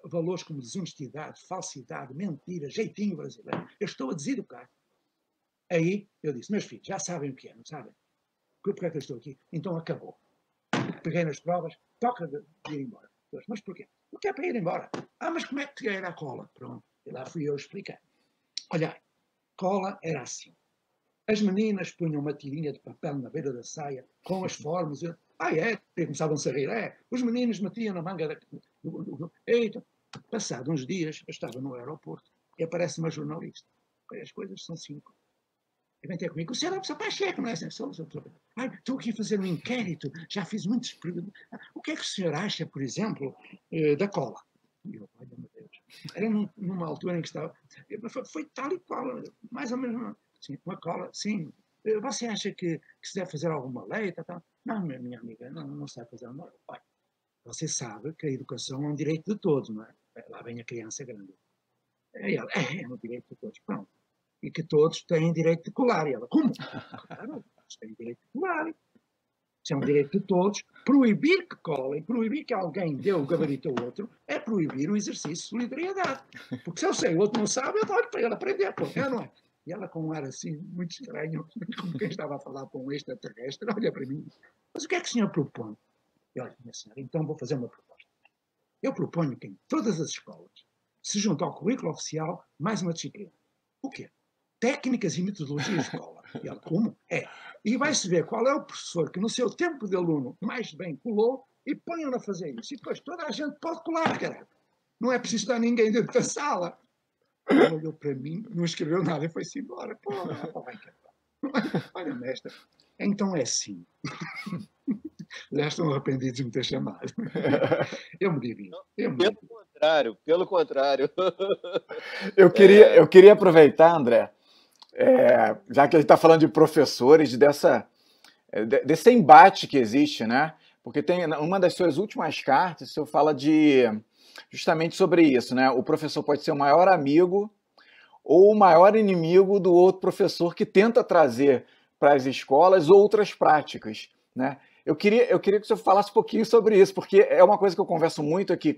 valores como desonestidade, falsidade, mentira, jeitinho brasileiro. Eu estou a deseducar. Aí eu disse, meus filhos, já sabem o que é, não sabem? Porquê é que eu estou aqui? Então acabou. Peguei nas provas, toca de ir embora. Mas porquê? Porque é para ir embora. Mas como é que era a cola? Pronto. E lá fui eu explicar. Olha, cola era assim. As meninas punham uma tirinha de papel na beira da saia, com as formas. E começavam-se a rir. Os meninos metiam na manga Eita. Passado uns dias, eu estava no aeroporto e aparece uma jornalista. As coisas são 5. E vem ter comigo, o senhor é o professor Pacheco, não é? Estou aqui a fazer um inquérito, já fiz muitos perguntas. O que é que o senhor acha, por exemplo, da cola? E eu, olha, meu Deus. Era numa altura em que estava. Foi tal e qual, mais ou menos. Sim, uma cola, sim. Você acha que se deve fazer alguma lei? Tá? Não, minha amiga, não se deve fazer uma lei. Olha, você sabe que a educação é um direito de todos, não é? Lá vem a criança grande. É um direito de todos. Pronto. E que todos têm direito de colar. E ela, como? Claro, todos têm direito de colar. Isso é um direito de todos. Proibir que colem, proibir que alguém dê o gabarito ao outro, é proibir o exercício de solidariedade. Porque se eu sei, o outro não sabe, eu olho para ele aprender, pô, é ou não é? E ela, com um ar assim, muito estranho, como quem estava a falar com um extraterrestre, olha para mim, mas o que é que o senhor propõe? E olha, minha senhora, então vou fazer uma proposta. Eu proponho que em todas as escolas se junte ao currículo oficial mais uma disciplina. O quê? Técnicas e metodologias de escola. E ela, como? É. E vai-se ver qual é o professor que no seu tempo de aluno mais bem colou e ponham-no a fazer isso. E depois toda a gente pode colar, caralho. Não é preciso dar ninguém dentro da sala. Ela olhou para mim, não escreveu nada e foi-se embora. Pô, vai cá. Olha, mestre, então é assim. Já estão arrependidos de me ter chamado. Eu me divido.
Pelo contrário.
Eu queria aproveitar, André, já que a gente está falando de professores, desse embate que existe, né? Porque tem uma das suas últimas cartas, o senhor fala justamente sobre isso, né? O professor pode ser o maior amigo ou o maior inimigo do outro professor que tenta trazer para as escolas outras práticas, né? Eu queria que o senhor falasse um pouquinho sobre isso, porque é uma coisa que eu converso muito aqui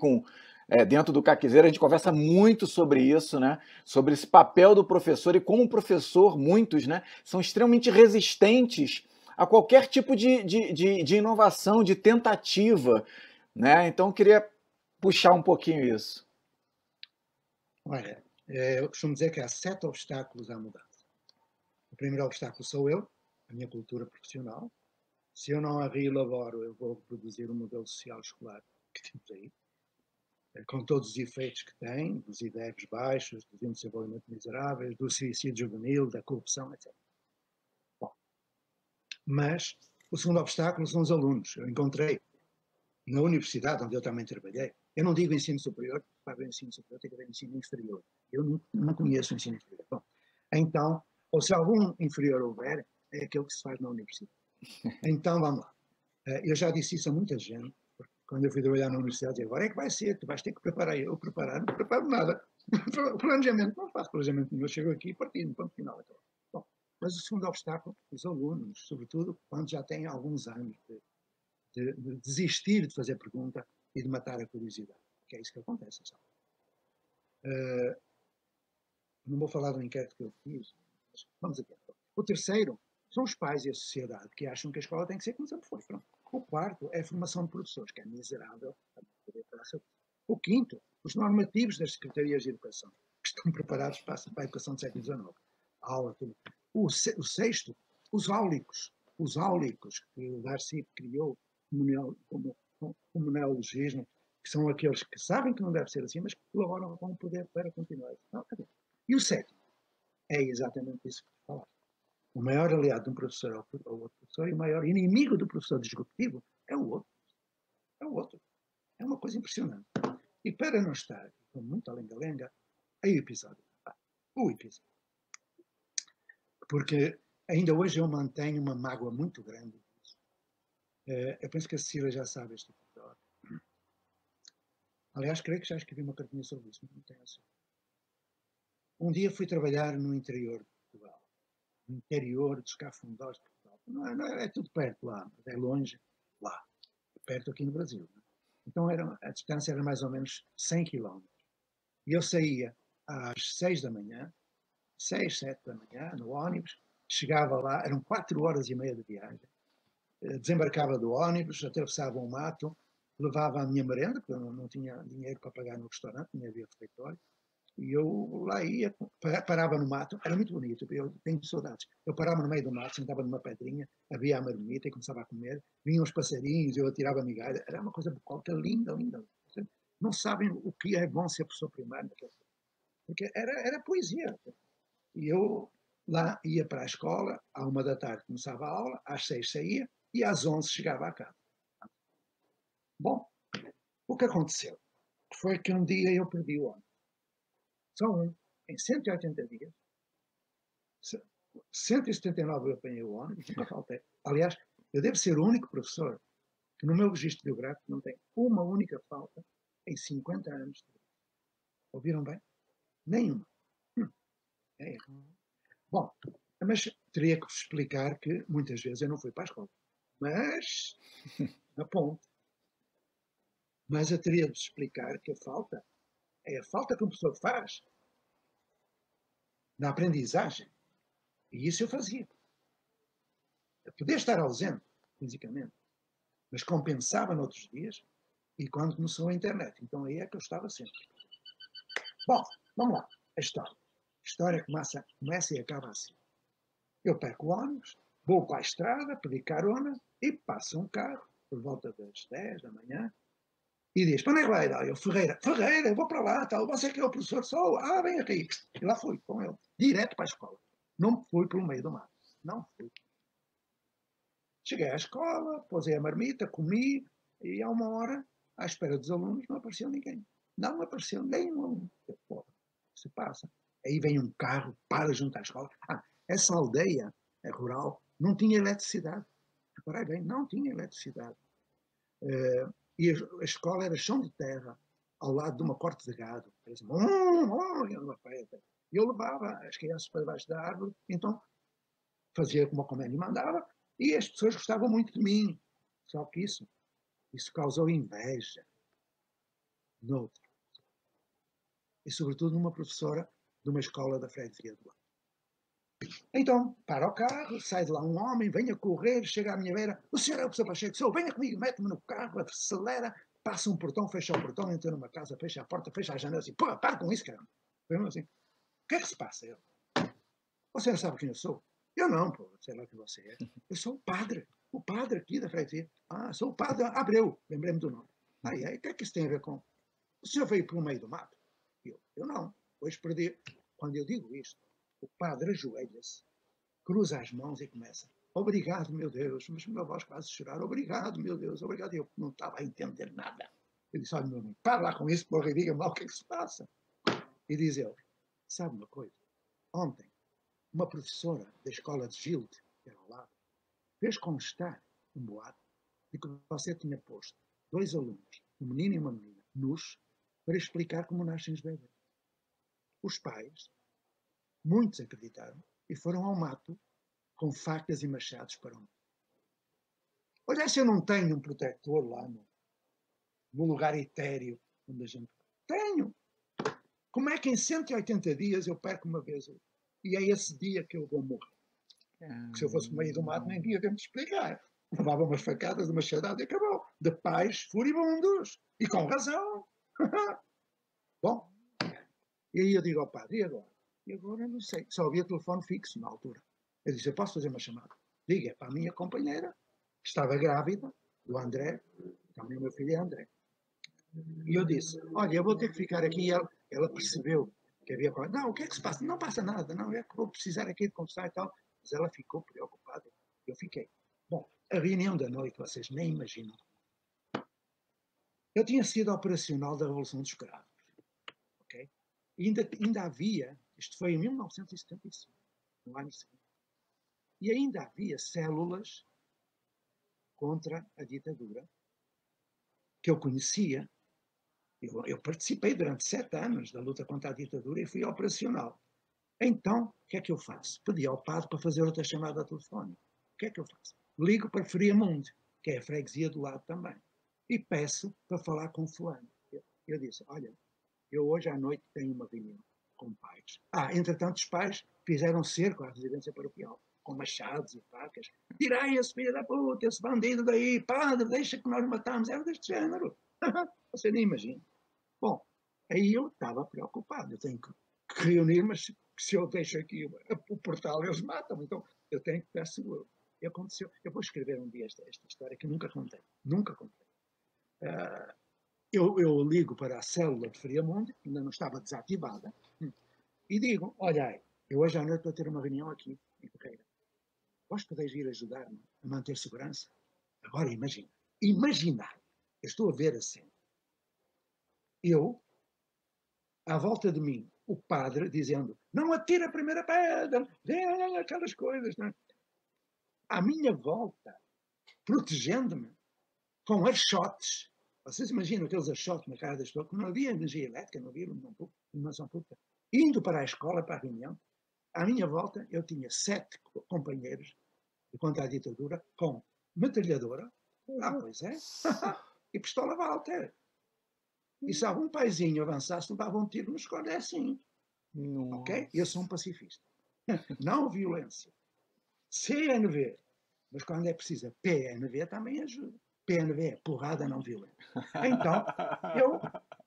dentro do Caquizeira, a gente conversa muito sobre isso, né? Sobre esse papel do professor e como o professor, muitos, né, são extremamente resistentes a qualquer tipo de inovação, de tentativa, né? Então eu queria puxar um pouquinho isso.
Olha, eu costumo dizer que há 7 obstáculos à mudança. O primeiro obstáculo sou eu, a minha cultura profissional. Se eu não a reelaboro, eu vou reproduzir o modelo social escolar que temos aí, com todos os efeitos que tem, dos IDEBs baixos, dos índices de desenvolvimento miseráveis, do suicídio juvenil, da corrupção, etc. Bom, mas o segundo obstáculo são os alunos. Eu encontrei na universidade, onde eu também trabalhei, eu não digo ensino superior, para ver ensino superior tem que haver ensino inferior. Eu não conheço o ensino inferior. Bom, então, ou se algum inferior houver, é aquele que se faz na universidade. Então, vamos lá. Eu já disse isso a muita gente, quando eu fui trabalhar na universidade, dizia, agora é que vai ser, tu vais ter que preparar. Eu preparar, não preparo nada. Planejamento, não faço planejamento nenhum. Eu chego aqui e partilho, ponto final. Bom, mas o segundo obstáculo, os alunos, sobretudo quando já têm alguns anos de desistir de fazer pergunta e de matar a curiosidade, que é isso que acontece. Não vou falar do inquérito que eu fiz, mas vamos aqui. O terceiro são os pais e a sociedade que acham que a escola tem que ser como sempre foi. Pronto. O quarto é a formação de professores, que é miserável. O quinto, os normativos das secretarias de educação, que estão preparados para a educação do século XIX. Aula, tudo. O sexto, os áulicos que o Darcy criou como neologismo, que são aqueles que sabem que não deve ser assim, mas que colaboram com o poder para continuar. Não, e o sétimo é exatamente isso que tu falaste. O maior aliado de um professor ao outro professor e o maior inimigo do professor disruptivo é o outro. É o outro. É uma coisa impressionante. E para não estar com muita lenga-lenga, aí o episódio. O episódio. Porque ainda hoje eu mantenho uma mágoa muito grande disso. Eu penso que a Cecília já sabe este episódio. Aliás, creio que já escrevi uma cartinha sobre isso, mas não tenho a certeza. Um dia fui trabalhar no interior de Portugal. No interior dos Cafundós de Portugal. Não é tudo perto lá, mas é longe lá. Perto aqui no Brasil. Né? Então a distância era mais ou menos 100 km. E eu saía às 6 da manhã, 6, 7 da manhã, no ônibus, chegava lá, eram 4 horas e meia de viagem, desembarcava do ônibus, atravessava um mato, levava a minha merenda, porque eu não tinha dinheiro para pagar no restaurante, nem havia refeitório, e eu lá ia, parava no mato, era muito bonito, eu tenho saudades. Eu parava no meio do mato, sentava numa pedrinha, havia a marmita e começava a comer, vinham os passarinhos, eu atirava migalha, era uma coisa bucólica linda, linda. Não sabem o que é bom ser professor primário, porque era poesia. E eu lá ia para a escola, à 1 da tarde começava a aula, às 6 saía e às 11 chegava a casa. Bom, o que aconteceu foi que um dia eu perdi o ônibus. Só um, em 180 dias, 179 eu apanhei o ônibus, nunca faltei. Aliás, eu devo ser o único professor que no meu registro biográfico não tem uma única falta em 50 anos. Ouviram bem? Nenhuma. É. Bom, mas teria que vos explicar que muitas vezes eu não fui para a escola. mas na ponte. Mas eu teria de explicar que a falta é a falta que uma pessoa faz na aprendizagem. E isso eu fazia. Eu podia estar ausente, fisicamente, mas compensava noutros dias e quando começou a internet. Então aí é que eu estava sempre. Bom, vamos lá. A história começa e acaba assim. Eu perco o ônibus, vou para a estrada, pedir carona e passa um carro por volta das 10 da manhã e diz, para onde é que vai? Eu, Ferreira, eu vou para lá, tal. Você que é o professor, sou, vem aqui. E lá fui com ele, direto para a escola. Não fui pelo meio do mato. Não fui. Cheguei à escola, posei a marmita, comi, e há uma hora, à espera dos alunos, não apareceu ninguém. Não apareceu nenhum aluno. Porra, se passa. Aí vem um carro, para junto à escola. Essa aldeia rural não tinha eletricidade. Reparei bem, não tinha eletricidade. E a escola era chão de terra, ao lado de uma corte de gado. E eu levava as crianças para debaixo da árvore, então fazia como a comédia mandava, e as pessoas gostavam muito de mim. Só que isso causou inveja noutra. E sobretudo numa professora de uma escola da freguesia do lado. Então, para o carro, sai de lá um homem, vem a correr, chega à minha beira, o senhor é o professor Pacheco, sou, venha comigo, mete-me no carro, acelera, passa um portão, fecha o portão, entra numa casa, fecha a porta, fecha a janela, assim, pô, para com isso, cara. Assim, o que é que se passa? Eu, você não sabe quem eu sou? Eu não, pô, sei lá o que você é. Eu sou o padre aqui da freguesia. Sou o padre Abreu, lembrei-me do nome. Aí, o que é que isso tem a ver com? O senhor veio pelo meio do mato? Eu não. Hoje perdi. Quando eu digo isto, o padre ajoelha-se, cruza as mãos e começa. Obrigado, meu Deus. Mas minha voz quase chorar. Obrigado, meu Deus. Obrigado. Eu não estava a entender nada. Eu disse, olha, meu amigo, para lá com isso, porra, e diga-me lá o que é que se passa. E diz ele, sabe uma coisa? Ontem, uma professora da escola de Gilde, que era ao lado, fez constar um boato de que você tinha posto 2 alunos, um menino e uma menina, nus, para explicar como nascem os bebês. Os pais, muitos acreditaram, e foram ao mato com facas e machados para o mato. Olha, se eu não tenho um protetor lá no lugar etéreo onde a gente... Tenho! Como é que em 180 dias eu perco uma vez? E é esse dia que eu vou morrer. Que se eu fosse no meio do mato, nem ia ter de explicar. Levava umas facadas, uma machadada e acabou. De pais furibundos. E com razão. Bom, e aí eu digo ao padre, e agora? E agora não sei. Só havia telefone fixo na altura. Eu disse, eu posso fazer uma chamada? Diga para a minha companheira, que estava grávida, do André, também o meu filho é André. E eu disse, olha, eu vou ter que ficar aqui. E ela percebeu que havia... Não, o que é que se passa? Não passa nada, não, é que vou precisar aqui de conversar e tal. Mas ela ficou preocupada. Eu fiquei. Bom, a reunião da noite, vocês nem imaginam. Eu tinha sido operacional da Revolução dos Cravos. Ok? E ainda havia, isto foi em 1975, no ano seguinte, e ainda havia células contra a ditadura que eu conhecia. Eu participei durante 7 anos da luta contra a ditadura e fui operacional. Então, o que é que eu faço? Pedi ao padre para fazer outra chamada telefónica. O que é que eu faço? Ligo para Friamundo, que é a freguesia do lado também, e peço para falar com fulano. Eu disse, olha, eu hoje à noite tenho uma reunião com pais. Entretanto, os pais fizeram cerco à residência paroquial, com machados e facas. Tirai esse filho da puta, esse bandido daí, padre, deixa que nós matamos. Era deste género. Você nem imagina. Bom, aí eu estava preocupado. Eu tenho que reunir, mas se eu deixo aqui o portal, eles matam. Então, eu tenho que estar seguro. E aconteceu. Eu vou escrever um dia esta história que nunca contei. Nunca contei. Eu ligo para a célula de Friamundo, que ainda não estava desativada, e digo, olha, eu hoje à noite estou a ter uma reunião aqui em Ferreira. Vós podeis ir ajudar-me a manter segurança? Agora imaginar, eu estou a ver assim, eu, à volta de mim, o padre dizendo, não atira a primeira pedra, aquelas coisas, não é? À minha volta, protegendo-me, com archotes. Vocês imaginam aqueles achotes na cara das pessoas, que não havia energia elétrica, não havia iluminação pública. Indo para a escola, para a reunião, à minha volta eu tinha 7 companheiros de contra a ditadura, com Metralhadora? Pois é. E pistola Walter. E se algum paizinho avançasse, levava um tiro no esconde. É assim. Ok? Eu sou um pacifista. Não violência. CNV. Mas quando é preciso PNV também ajuda. PNV é porrada não violenta. Então, eu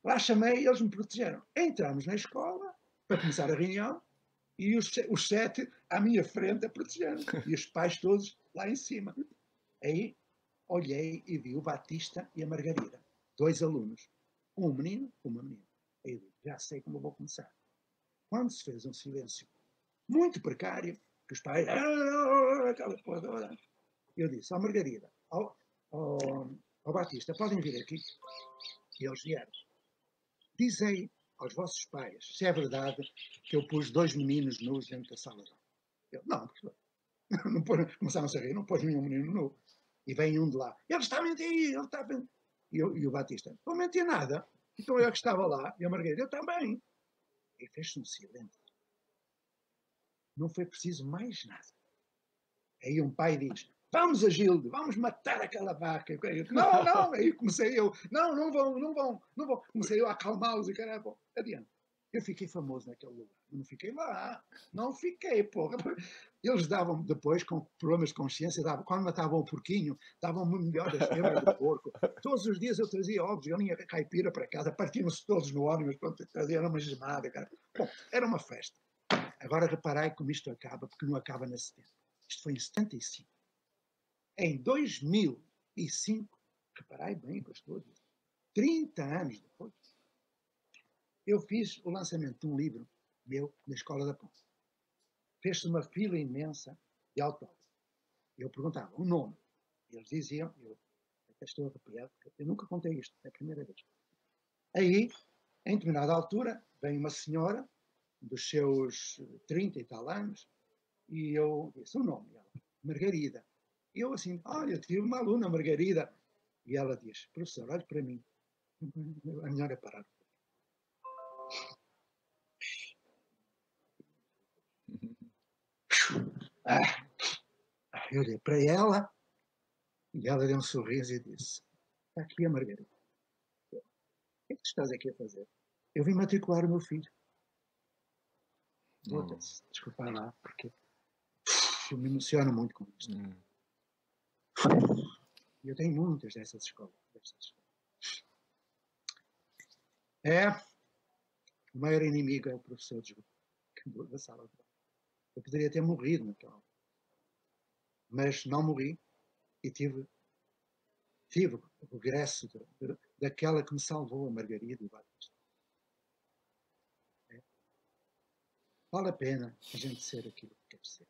lá chamei e eles me protegeram. Entramos na escola para começar a reunião e os 7 à minha frente a protegeram. E os pais todos lá em cima. Aí olhei e vi o Batista e a Margarida. 2 alunos. Um menino, uma menina. Aí eu digo, já sei como eu vou começar. Quando se fez um silêncio muito precário, que os pais... aquela porra, eu disse, Margarida, ao Batista, podem vir aqui? E eles vieram. Dizei aos vossos pais se é verdade que eu pus 2 meninos nus dentro da sala. Eu, não, não começaram-se a rir, não pôs nenhum menino nu. E vem um de lá, ele está a mentir, ele está a mentir. E o Batista, não mentia nada. Então eu que estava lá, e a Margarida, eu também. E fez-se um silêncio. Não foi preciso mais nada. Aí um pai diz, vamos, Agilde, vamos matar aquela vaca. Eu, não. Aí comecei eu, não vão. Comecei eu a acalmá-los e caramba, adiante. Eu fiquei famoso naquele lugar. Não fiquei lá. Não fiquei, porra. Eles davam depois, com problemas de consciência, quando matavam o porquinho, davam-me melhor a fêmea do porco. Todos os dias eu trazia ovos, eu vinha caipira para casa, partiam-se todos no ônibus, pronto, traziam uma gemada, cara. Bom, era uma festa. Agora reparai como isto acaba, porque não acaba nesse tempo. Isto foi em 75. Em 2005, reparai bem o que eu estou a dizer, 30 anos depois, eu fiz o lançamento de um livro meu na Escola da Ponte. Fez-se uma fila imensa de autógrafos. Eu perguntava o nome. E eles diziam, eu até estou arrepiado, porque eu nunca contei isto, é a primeira vez. Aí, em determinada altura, vem uma senhora dos seus 30 e tal anos, e eu disse o nome dela, Margarida. E eu assim, olha, tive uma aluna, Margarida. E ela diz, professor, olhe para mim. É melhor é parar. Eu olhei para ela, e ela deu um sorriso e disse, está aqui a Margarida. O que é que tu estás aqui a fazer? Eu vim matricular o meu filho. Desculpa lá, porque eu me emociono muito com isto. E eu tenho muitas dessas escolas. O maior inimigo é o professor da sala de aula. Eu poderia ter morrido naquela hora. Mas não morri e tive o regresso daquela que me salvou, a Margarida e o Batista. Vale a pena a gente ser aquilo que quer ser.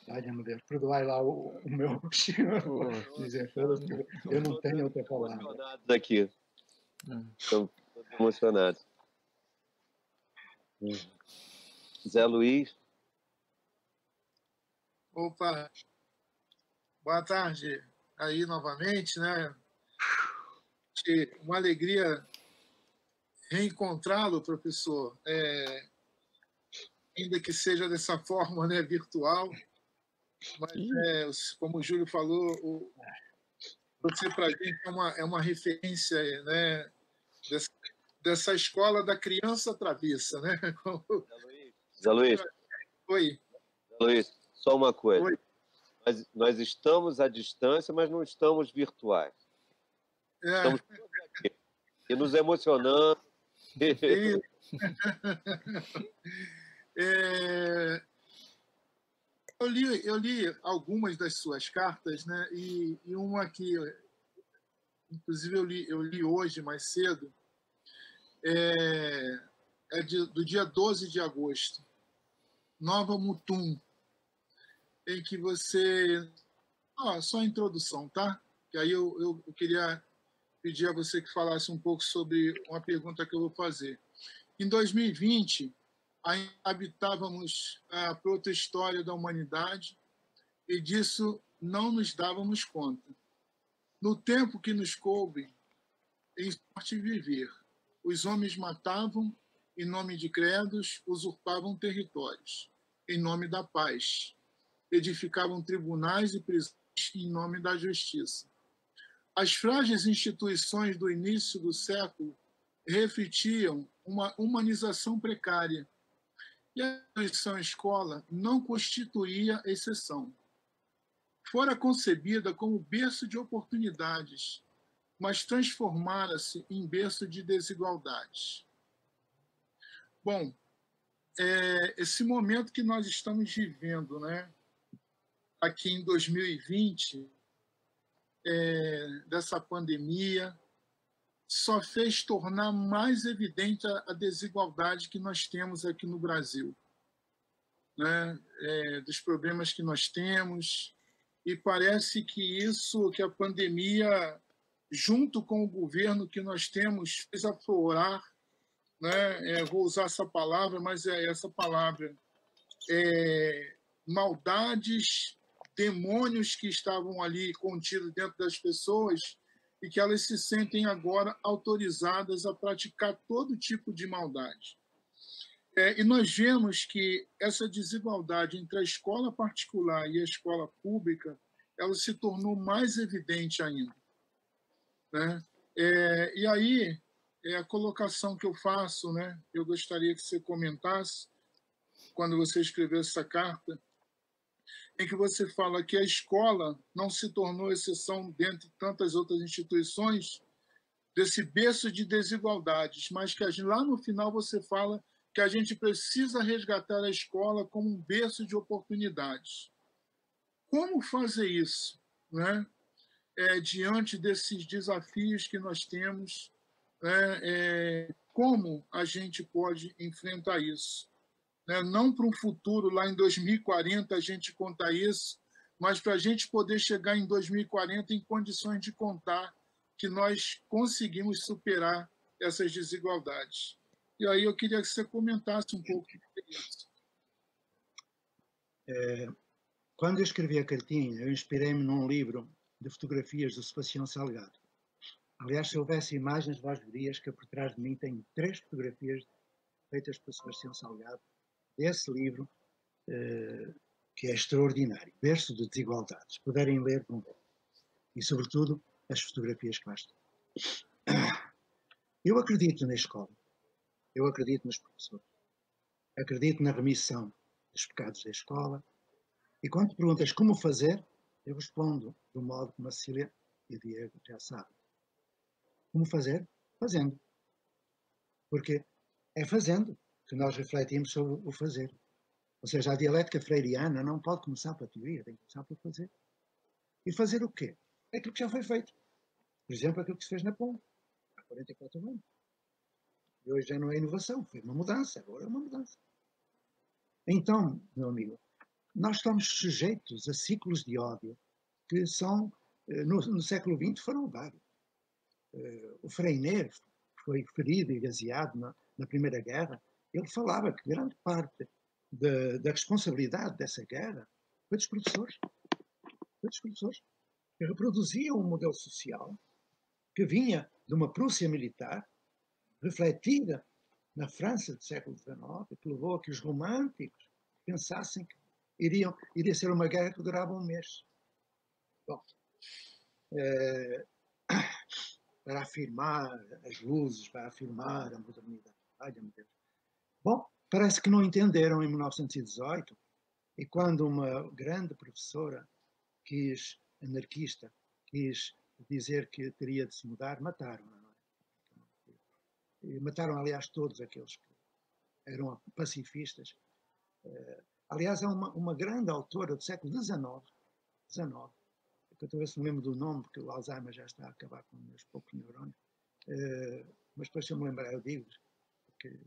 Olha-me Deus, perdoai lá o meu dizer, eu não tenho outra palavra.
Emocionados aqui. Estão emocionados. Zé Luiz.
Opa, boa tarde aí novamente, né? Uma alegria reencontrá-lo, professor, ainda que seja dessa forma, né, virtual, mas como o Júlio falou, você para a gente é uma referência, né, dessa escola da criança travessa, né?
Zé Luiz.
Oi.
Zé Luiz, só uma coisa.
Oi.
Nós estamos à distância, mas não estamos virtuais. Estamos aqui. E nos emocionando.
Eu li algumas das suas cartas, né? E uma que, inclusive, eu li hoje mais cedo, do dia 12 de agosto, Nova Mutum, em que você... só a introdução, tá? Que aí eu queria pedir a você que falasse um pouco sobre uma pergunta que eu vou fazer. Em 2020, ainda habitávamos a proto-história da humanidade e disso não nos dávamos conta. No tempo que nos coube, em sorte viver, os homens matavam em nome de credos, usurpavam territórios, em nome da paz. Edificavam tribunais e prisões em nome da justiça. As frágeis instituições do início do século refletiam uma humanização precária, e a instituição escola não constituía exceção. Fora concebida como berço de oportunidades, mas transformara-se em berço de desigualdades. Bom, esse momento que nós estamos vivendo, né, aqui em 2020, dessa pandemia, só fez tornar mais evidente a desigualdade que nós temos aqui no Brasil, né? Dos problemas que nós temos, e parece que a pandemia, junto com o governo que nós temos, fez aflorar, né? Vou usar essa palavra, mas é essa palavra, maldades, demônios que estavam ali contidos dentro das pessoas, e que elas se sentem agora autorizadas a praticar todo tipo de maldade. E nós vemos que essa desigualdade entre a escola particular e a escola pública, ela se tornou mais evidente ainda, né? E aí, a colocação que eu faço, né? Eu gostaria que você comentasse, quando você escreveu essa carta, em que você fala que a escola não se tornou exceção dentre tantas outras instituições desse berço de desigualdades, mas que lá no final você fala que a gente precisa resgatar a escola como um berço de oportunidades. Como fazer isso, né? Diante desses desafios que nós temos, né? Como a gente pode enfrentar isso? Não para um futuro, lá em 2040, a gente contar isso, mas para a gente poder chegar em 2040 em condições de contar que nós conseguimos superar essas desigualdades. E aí eu queria que você comentasse um pouco sobre isso.
Quando eu escrevi a cartinha, eu inspirei-me num livro de fotografias do Sebastião Salgado. Aliás, se houvesse imagens, vós verias que por trás de mim tenho 3 fotografias feitas por Sebastião Salgado, desse livro, que é extraordinário, Berço de Desigualdades. Se puderem ler, vão ver. E, sobretudo, as fotografias que lá estão. Eu acredito na escola. Eu acredito nos professores. Acredito na remissão dos pecados da escola. E quando te perguntas como fazer, eu respondo do modo como a Cecília e o Diego já sabem. Como fazer? Fazendo. Porque é fazendo que nós refletimos sobre o fazer. Ou seja, a dialética freiriana não pode começar pela teoria, tem que começar por fazer. E fazer o quê? É aquilo que já foi feito. Por exemplo, aquilo que se fez na POM, há 44 anos. E hoje já não é inovação, foi uma mudança, agora é uma mudança. Então, meu amigo, nós estamos sujeitos a ciclos de ódio que são, no século XX, foram vários. O Freinet foi ferido e gaseado na Primeira Guerra. Ele falava que grande parte da responsabilidade dessa guerra foi dos professores. Foi dos professores. Que reproduziam um modelo social que vinha de uma Prússia militar, refletida na França do século XIX, que levou a que os românticos pensassem que iria ser uma guerra que durava um mês. Bom, para afirmar as luzes, para afirmar a modernidade. Ai, meu Deus. Bom, parece que não entenderam em 1918, e quando uma grande professora anarquista, quis dizer que teria de se mudar, mataram-na. E mataram, aliás, todos aqueles que eram pacifistas. Aliás, há uma grande autora do século XIX, que eu talvez me lembro do nome, porque o Alzheimer já está a acabar com os meus poucos neurônios, mas depois se eu me lembrar eu digo, porque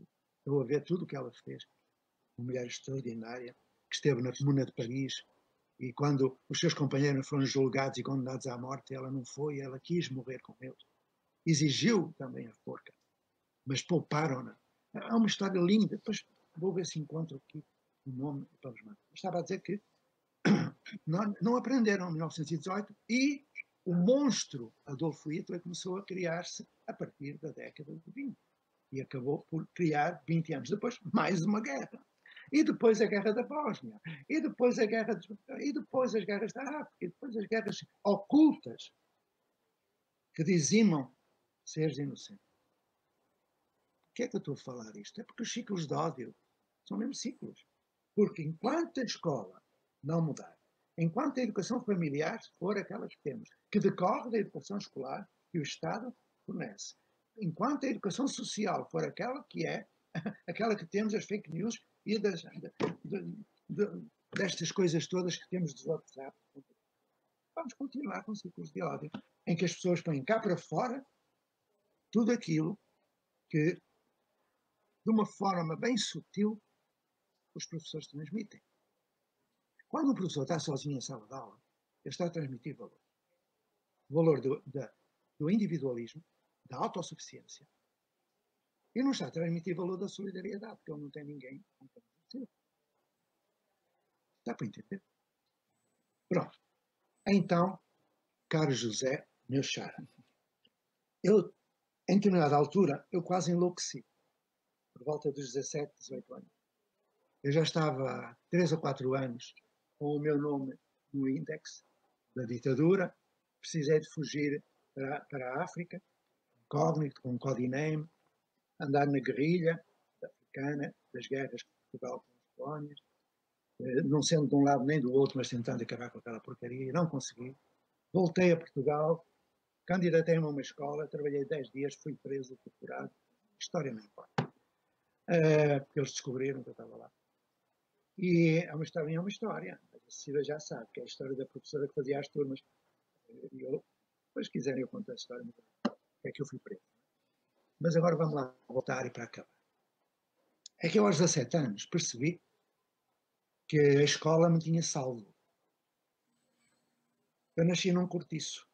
eu vou ver tudo o que ela fez. Uma mulher extraordinária, que esteve na Comuna de Paris, e quando os seus companheiros foram julgados e condenados à morte, ela não foi, ela quis morrer com eles. Exigiu também a forca, mas pouparam-na. Há uma história linda, depois vou ver se encontro aqui o nome para vos mandar. Estava a dizer que não aprenderam em 1918 e o monstro Adolfo Hitler começou a criar-se a partir da década de 20. E acabou por criar, 20 anos depois, mais uma guerra. E depois a guerra da Bósnia. E depois a guerra e depois as guerras da África. E depois as guerras ocultas que dizimam seres inocentes. Por que é que eu estou a falar isto? É porque os ciclos de ódio são mesmo ciclos. Porque enquanto a escola não mudar, enquanto a educação familiar for aquela que temos, que decorre da educação escolar que o Estado fornece, enquanto a educação social for aquela que é, aquela que temos as fake news e destas coisas todas que temos dos WhatsApp, vamos continuar com ciclos de ódio, em que as pessoas põem cá para fora tudo aquilo que, de uma forma bem sutil, os professores transmitem. Quando um professor está sozinho em sala de aula, ele está a transmitir valor. O valor do individualismo, da autossuficiência. E não está a transmitir valor da solidariedade, porque ele não tem ninguém com quem dizer. Dá para entender? Pronto. Então, caro José, meu chara, eu, em determinada altura, eu quase enlouqueci. Por volta dos 17, 18 anos. Eu já estava há 3 ou 4 anos com o meu nome no índex da ditadura. Precisei de fugir para a África, incógnito, com um codename, andar na guerrilha africana, das guerras de Portugal com as colónias, não sendo de um lado nem do outro, mas tentando acabar com aquela porcaria, e não consegui. Voltei a Portugal, candidatei-me a uma escola, trabalhei 10 dias, fui preso, torturado. História não importa. Porque eles descobriram que eu estava lá. E é uma história. A Cecília já sabe, que é a história da professora que fazia as turmas. E eu, depois se quiserem eu conto a história, é que eu fui preso. Mas agora vamos lá voltar e para acabar. É que eu aos 17 anos percebi que a escola me tinha salvo. Eu nasci num cortiço.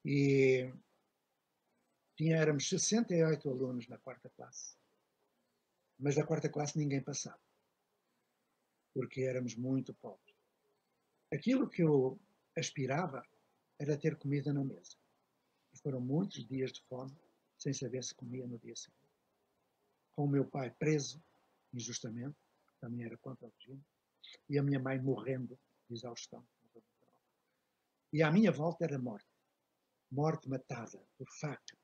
E éramos 68 alunos na 4ª classe. Mas da 4ª classe ninguém passava. Porque éramos muito pobres. Aquilo que eu aspirava era ter comida na mesa. E foram muitos dias de fome, sem saber se comia no dia seguinte. Com o meu pai preso, injustamente, também era contra o regime, e a minha mãe morrendo de exaustão. E à minha volta era morte. Morte matada por faca,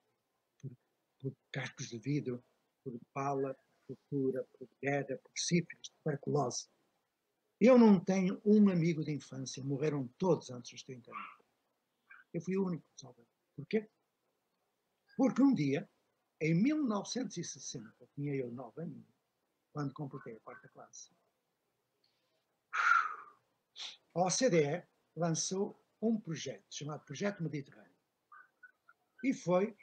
por cascos de vidro, por bala, por tortura, por guerra, por sífilis, tuberculose. Eu não tenho um amigo de infância, morreram todos antes dos 30 anos. Eu fui o único que salvei. Porquê? Porque um dia, em 1960, tinha eu 9 anos, quando completei a 4ª classe, a OCDE lançou um projeto chamado Projeto Mediterrâneo. E foi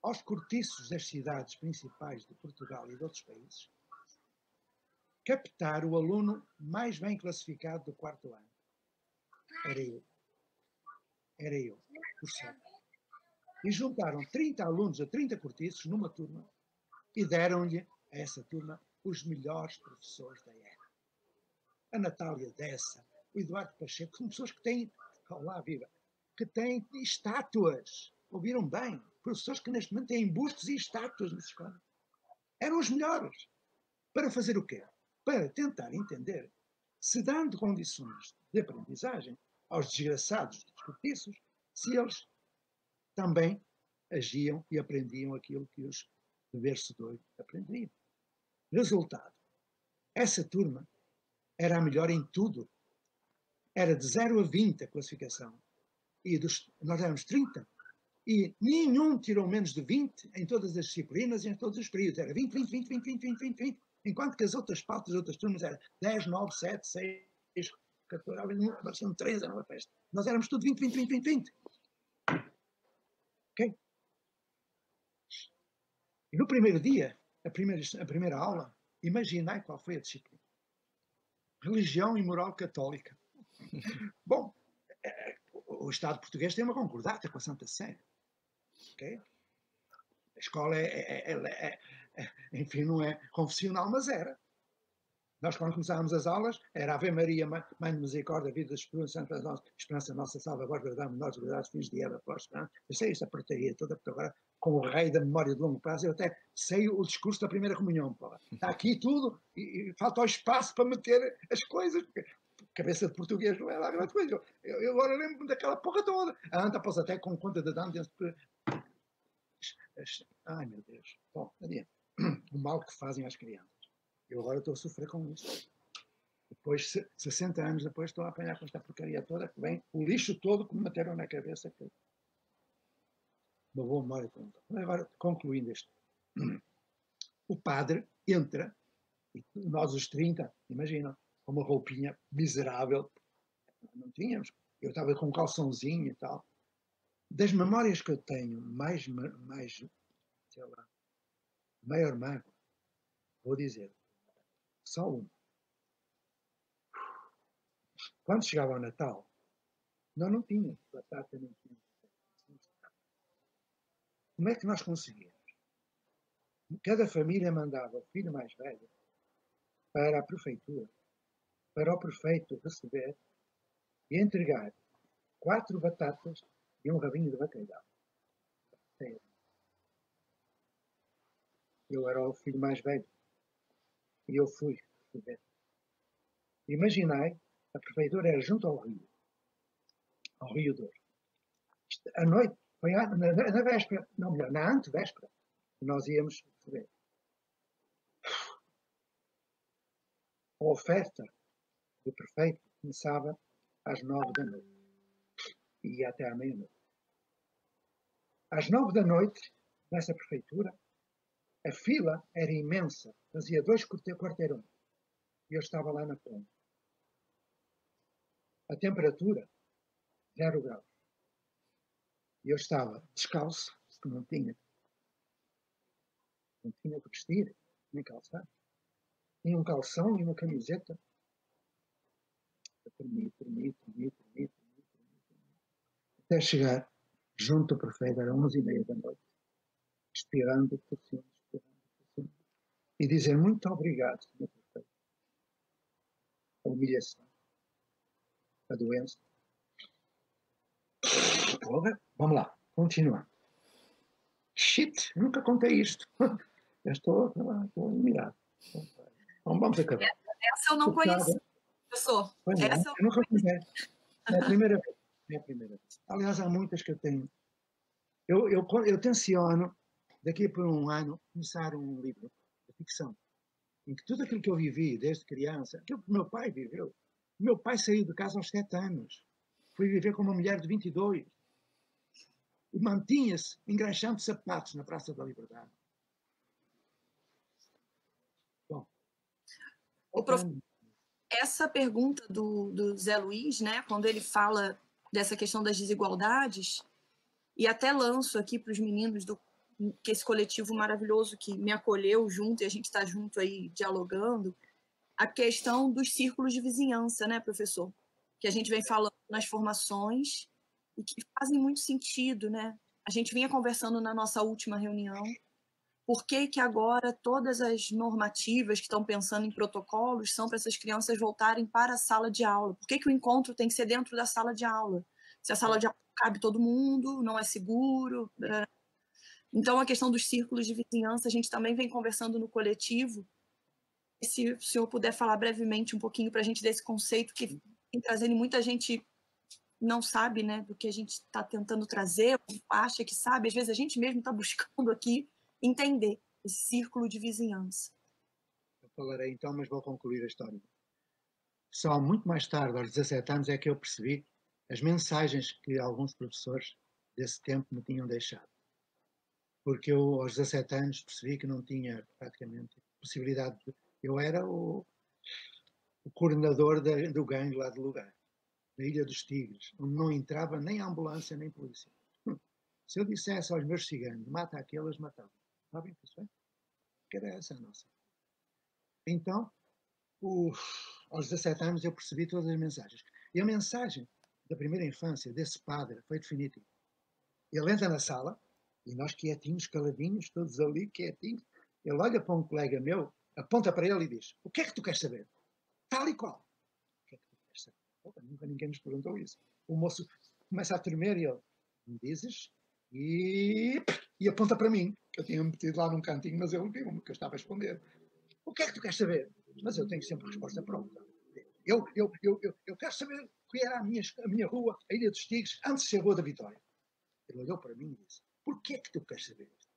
aos cortiços das cidades principais de Portugal e de outros países captar o aluno mais bem classificado do 4º ano. Era eu, por certo. E juntaram 30 alunos a 30 cortiços numa turma e deram-lhe a essa turma os melhores professores da época. A Natália Dessa, o Eduardo Pacheco, são pessoas que têm, lá viva, que têm estátuas. Ouviram bem? Professores que neste momento têm bustos e estátuas nas escolas. Eram os melhores. Para fazer o quê? Para tentar entender se, dando condições de aprendizagem aos desgraçados dos cortiços, se eles também agiam e aprendiam aquilo que os de berço doido aprendiam. Resultado. Essa turma era a melhor em tudo. Era de 0 a 20 a classificação. E nós éramos 30. E nenhum tirou menos de 20 em todas as disciplinas e em todos os períodos. Era 20, 20, 20, 20, 20, 20, 20, 20. Enquanto que as outras pautas, as outras turmas eram 10, 9, 7, 6, 14, apareciam 3, era uma festa. Nós éramos tudo 20, 20, 20, 20, 20. Ok? E no primeiro dia, a primeira aula, imaginai qual foi a disciplina. Religião e moral católica. Bom, o Estado português tem uma concordata com a Santa Sé. Okay? A escola enfim, não é confessional, mas era. Nós, quando começávamos as aulas, era Ave Maria, Mãe de Misericórdia, Vida da Esperança Nossa, Salva, Guarda, Dá-me nós, liberdade, fins de Eva, Pós, Esperança. Eu sei essa portaria toda, porque agora com o rei da memória de longo prazo, eu até sei o discurso da primeira comunhão, pô. Está aqui tudo e falta o espaço para meter as coisas, porque cabeça de português não é lá grande coisa. Eu agora lembro-me daquela porra toda. A Anta pôs até com conta de danos. Ai, meu Deus. Bom, adiante. O mal que fazem às crianças. Eu agora estou a sofrer com isso. Depois, 60 anos depois, estou a apanhar com esta porcaria toda, que vem o lixo todo que me meteram na cabeça. Que... Uma boa memória. Agora, concluindo isto. O padre entra, e nós os 30, imagina, com uma roupinha miserável. Não tínhamos. Eu estava com um calçãozinho e tal. Das memórias que eu tenho, sei lá, maior mágoa, vou dizer, só uma. Quando chegava o Natal, nós não tínhamos batata, não tínhamos. Como é que nós conseguíamos? Cada família mandava o filho mais velho para a prefeitura, para o prefeito receber e entregar 4 batatas e um rabinho de bacalhau. Eu era o filho mais velho e eu fui receber. Imaginai, a prefeitura era junto ao Rio Douro. À noite, foi na véspera, não melhor, na antevéspera, nós íamos receber. A oferta do prefeito começava às 9 da noite e ia até à meia-noite. Às 9 da noite, nessa prefeitura, a fila era imensa, fazia 2 quarteirões. E eu estava lá na ponta. A temperatura, 0 graus. E eu estava descalço, porque não tinha que vestir, nem calçar. Tinha um calção e uma camiseta. Eu tremi. Até chegar junto ao prefeito, era 11h30 da noite, espirrando, tossindo, e dizer muito obrigado, senhor prefeito. A humilhação, a doença. Vamos lá, continuando. Shit, nunca contei isto. Eu estou admirado. Vamos acabar.
Essa eu não conheço, professor. Essa
eu nunca contei. É a primeira vez. Aliás, há muitas que eu tenho. Eu tenciono, daqui por um ano, começar um livro de ficção, em que tudo aquilo que eu vivi desde criança, aquilo que o meu pai viveu. O meu pai saiu de casa aos 7 anos. Foi viver com uma mulher de 22. E mantinha-se engraxando sapatos na Praça da Liberdade. Bom.
Essa pergunta do Zé Luiz, né, quando ele fala dessa questão das desigualdades, e até lanço aqui para os meninos que esse coletivo maravilhoso que me acolheu junto, e a gente está junto aí dialogando, a questão dos círculos de vizinhança, né, professor? Que a gente vem falando nas formações e que fazem muito sentido, né? A gente vinha conversando na nossa última reunião, por que agora todas as normativas que estão pensando em protocolos são para essas crianças voltarem para a sala de aula? Por que o encontro tem que ser dentro da sala de aula? Se a sala de aula cabe todo mundo, não é seguro. Então, a questão dos círculos de vizinhança, a gente também vem conversando no coletivo. E se o senhor puder falar brevemente um pouquinho para a gente desse conceito que vem trazendo muita gente não sabe, né, do que a gente está tentando trazer, acha que sabe, às vezes a gente mesmo está buscando aqui entender esse círculo de vizinhança.
Eu falarei então, mas vou concluir a história. Só muito mais tarde, aos 17 anos, é que eu percebi as mensagens que alguns professores desse tempo me tinham deixado. Porque eu, aos 17 anos, percebi que não tinha praticamente possibilidade de... Eu era o coordenador do gangue lá do lugar, da Ilha dos Tigres, onde não entrava nem ambulância nem polícia. Se eu dissesse aos meus ciganos, mata aqueles, matavam. Sabem o que isso é? Que era essa a nossa. Então, aos 17 anos, eu percebi todas as mensagens. E a mensagem da primeira infância desse padre foi definitiva. Ele entra na sala, e nós quietinhos, caladinhos, todos ali, quietinhos. Ele olha para um colega meu, aponta para ele e diz: o que é que tu queres saber? Tal e qual. O que é que tu queres saber? Nunca ninguém nos perguntou isso. O moço começa a tremer e ele: me dizes e aponta para mim. Eu tinha metido lá num cantinho, mas ele viu-me, que eu estava a esconder. O que é que tu queres saber? Mas eu tenho sempre a resposta pronta. Eu quero saber o que era a minha rua, a Ilha dos Tigres, antes de ser a Rua da Vitória. Ele olhou para mim e disse, porquê é que tu queres saber isto?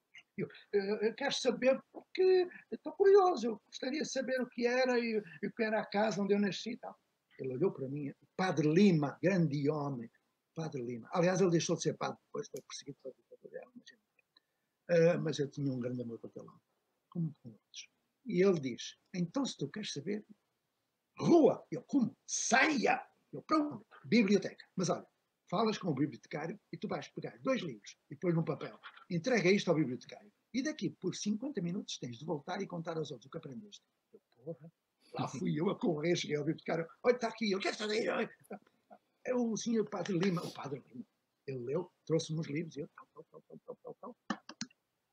Eu quero saber porque estou curioso, eu gostaria de saber o que era e o que era a casa onde eu nasci e tal. Ele olhou para mim, Padre Lima, grande homem, Padre Lima. Aliás, ele deixou de ser padre depois, foi perseguido pela ditadura, mas eu tinha um grande amor para aquele homem, como com outros. E ele diz, então se tu queres saber, rua, eu como? Saia! Eu pronto, biblioteca. Mas olha, falas com o bibliotecário e tu vais pegar 2 livros e põe num papel. Entrega isto ao bibliotecário. E daqui por 50 minutos tens de voltar e contar aos outros o que aprendeste. Eu, porra, lá fui eu a correr, cheguei ao bibliotecário. Olha, está aqui, eu quero fazer. É o senhor Padre Lima. O Padre Lima. Ele leu, trouxe-me os livros e eu, tal.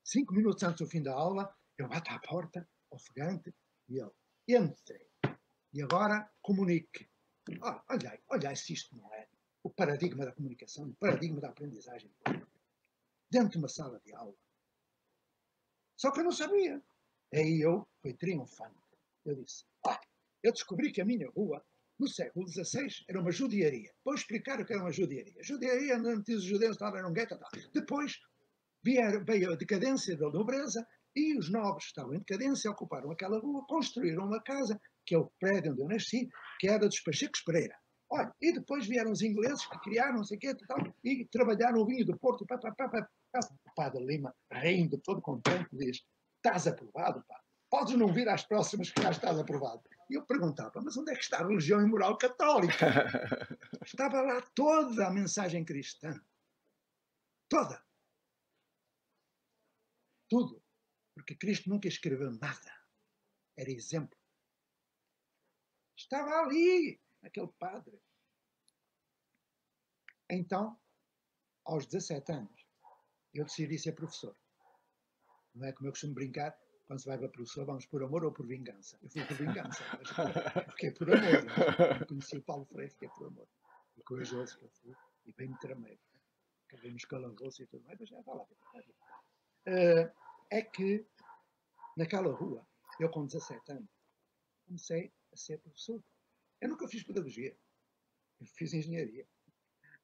5 minutos antes do fim da aula, eu bato à porta, ofegante, e ele, entrei. E agora comunique. Olha se isto não é o paradigma da comunicação, o paradigma da aprendizagem. Dentro de uma sala de aula. Só que eu não sabia. Aí eu fui triunfante. Eu disse, eu descobri que a minha rua, no século XVI, era uma judiaria. Vou explicar o que era uma judiaria. Judiaria, antes os judeus estavam em um gueto. Depois veio a decadência da nobreza e os nobres estavam em decadência, ocuparam aquela rua, construíram uma casa, que é o prédio onde eu nasci, que era dos Pachecos Pereira. Olha, e depois vieram os ingleses que criaram não sei o quê, e trabalharam o vinho do Porto. O Padre Lima, rindo, todo contente, diz, estás aprovado, pá. Podes não vir às próximas que já estás aprovado. E eu perguntava, mas onde é que está a religião e moral católica? Estava lá toda a mensagem cristã. Toda. Tudo. Porque Cristo nunca escreveu nada. Era exemplo. Estava ali, aquele padre. Então, aos 17 anos, eu decidi ser professor. Não é como eu costumo brincar, quando se vai para professor, vamos por amor ou por vingança. Eu fui por vingança, mas fiquei por amor. Eu conheci o Paulo Freire, fiquei por amor. E corajoso que eu fui, e bem me tramei. Acabei nos calangouços e tudo mais, mas já está lá. É que, naquela rua, eu com 17 anos, comecei a ser professor. Eu nunca fiz pedagogia. Eu fiz engenharia.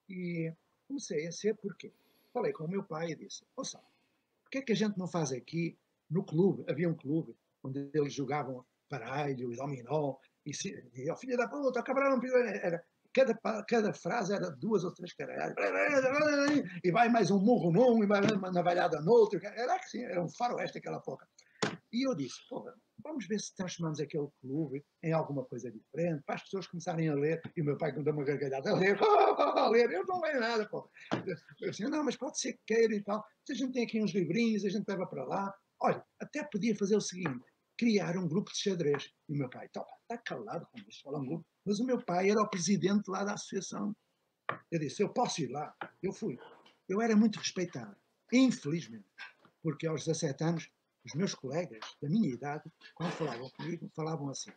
E comecei a ser porquê? Falei com o meu pai e disse, ouça, porquê é que a gente não faz aqui, no clube, havia um clube, onde eles jogavam baralho e dominó, e o filho da puta, acabaram, era, cada frase era 2 ou 3 caralhos, e vai mais um murro num, e vai uma navalhada no outro, era assim, era um faroeste aquela porra. E eu disse, porra, vamos ver se transformamos aquele clube em alguma coisa diferente, para as pessoas começarem a ler, e o meu pai, quando deu uma gargalhada, a ler, eu não leio nada, pô. Eu disse, não, mas pode ser que queira e tal, se a gente tem aqui uns livrinhos, a gente leva para lá. Olha, até podia fazer o seguinte, criar um grupo de xadrez. E o meu pai, está calado com isto, fala um grupo. Mas o meu pai era o presidente lá da associação. Eu disse, eu posso ir lá. Eu fui. Eu era muito respeitado, infelizmente, porque aos 17 anos, os meus colegas da minha idade, quando falavam comigo, falavam assim,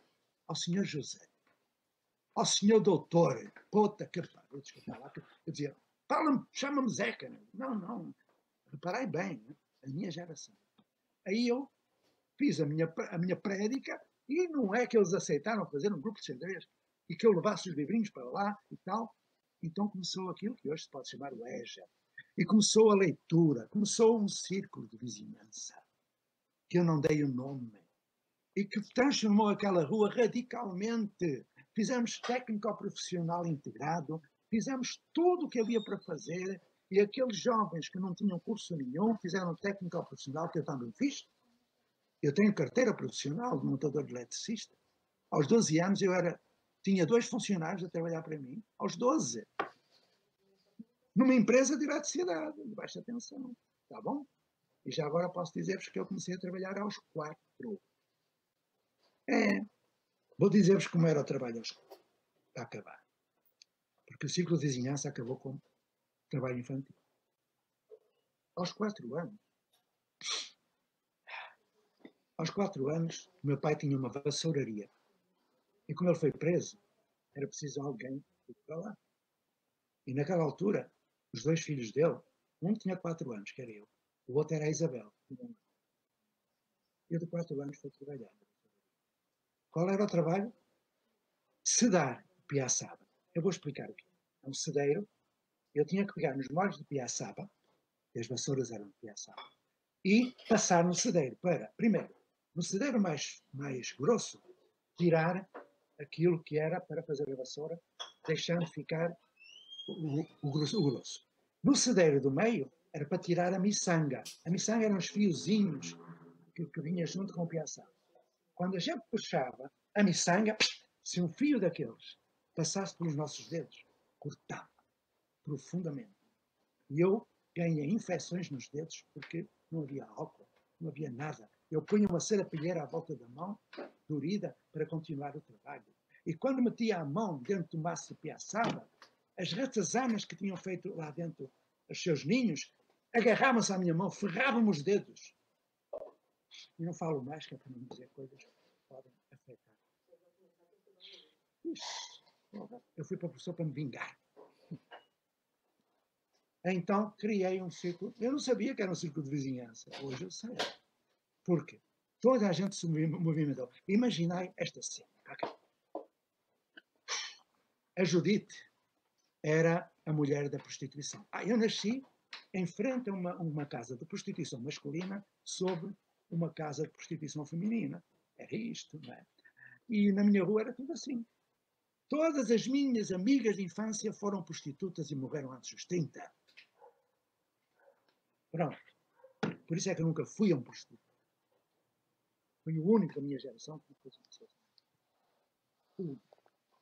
ao senhor José, ao senhor doutor, puta que pariu, desculpa lá, eu dizia, chama-me Zeca. Não, reparai bem, a minha geração. Aí eu fiz a minha prédica e não é que eles aceitaram fazer um grupo de xadrez e que eu levasse os livrinhos para lá e tal. Então começou aquilo que hoje se pode chamar o EJA. E começou a leitura, começou um círculo de vizinhança, que eu não dei o nome, e que transformou aquela rua radicalmente. Fizemos técnico-profissional integrado, fizemos tudo o que havia para fazer, e aqueles jovens que não tinham curso nenhum fizeram técnico-profissional, que eu também fiz. Eu tenho carteira profissional de montador de eletricista. Aos 12 anos tinha 2 funcionários a trabalhar para mim. Aos 12. Numa empresa de eletricidade, de baixa tensão. Está bom? E já agora posso dizer-vos que eu comecei a trabalhar aos 4. Vou dizer-vos como era o trabalho aos 4. Para acabar. Porque o ciclo de vizinhança acabou com trabalho infantil. Aos 4 anos. Aos 4 anos, o meu pai tinha uma vassouraria. E como ele foi preso, era preciso alguém ir para lá. E naquela altura, os 2 filhos dele, Um tinha 4 anos, que era eu. O outro era a Isabel. Eu de 4 anos fui trabalhar. Qual era o trabalho? Sedar piaçaba. Eu vou explicar o que é. Um sedeiro. Eu tinha que pegar nos molhos de piaçaba, e as vassouras eram de piaçaba, e passar no sedeiro para, primeiro, no sedeiro mais grosso, tirar aquilo que era para fazer a vassoura, deixando ficar o grosso. No sedeiro do meio, era para tirar a miçanga. A miçanga eram os fiozinhos que vinha junto com o piaçaba. Quando a gente puxava a miçanga, se um fio daqueles passasse pelos nossos dedos, cortava profundamente. E eu ganhei infecções nos dedos porque não havia álcool, não havia nada. Eu punha uma serapilheira à volta da mão, dorida, para continuar o trabalho. E quando metia a mão dentro do maço de piaçaba, as ratazanas que tinham feito lá dentro os seus ninhos agarravam-se à minha mão, ferravam-me os dedos. E não falo mais, que é para não dizer coisas que podem afetar. Eu fui para o professor para me vingar. Então criei um círculo. Eu não sabia que era um círculo de vizinhança. Hoje eu sei. Por quê? Toda a gente se movimentou. Imaginai esta cena. A Judite era a mulher da prostituição. Eu nasci em frente a uma casa de prostituição masculina sobre uma casa de prostituição feminina. Era isto, não é? E na minha rua era tudo assim. Todas as minhas amigas de infância foram prostitutas e morreram antes dos 30. Pronto. Por isso é que eu nunca fui a um prostituto. Fui o único da minha geração que fez isso.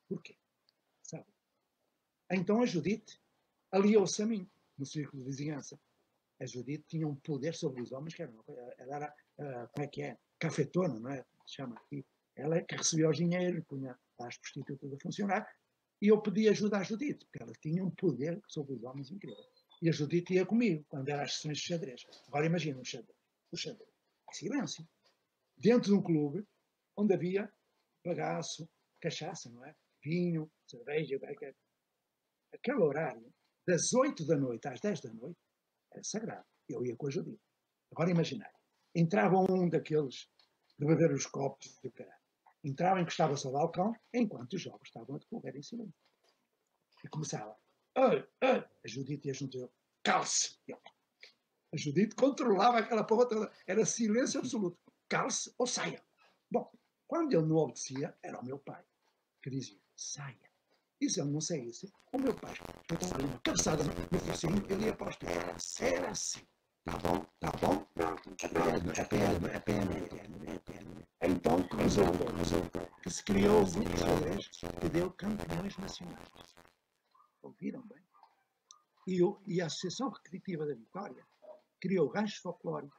Porquê? Sabe? Então a Judite aliou-se a mim no círculo de vizinhança. A Judite tinha um poder sobre os homens que era uma coisa. Ela era, como é que é? Cafetona, não é? Se chama aqui. Ela é que recebia o dinheiro, punha as prostitutas a funcionar, e eu pedi ajuda à Judite, porque ela tinha um poder sobre os homens incrível. E a Judite ia comigo, quando era as sessões de xadrez. Agora imagina o xadrez. Silêncio. Dentro de um clube onde havia bagaço, cachaça, não é? Vinho, cerveja, aquele horário, das 8 da noite às 10 da noite, era sagrado. Eu ia com a Judite. Agora imaginai. Entrava um daqueles de beber os copos de caralho. Entrava, encostava-se ao balcão, enquanto os jogos estavam a decorrer em silêncio. E começava. A Judite ia junto a ele. Calce! A Judite controlava aquela porra toda. Era silêncio absoluto. Calce ou saia. Bom, quando ele não obedecia, era o meu pai que dizia, saia. E se ele não saísse, o meu pai estava ali uma cabeçada no focinho, ele ia para os pés. Era assim. Tá bom? É pena. Então resultou que se criou o grupo de xadrez que deu campeões nacionais. Ouviram bem? E a Associação Recreativa da Vitória criou ranchos folclóricos,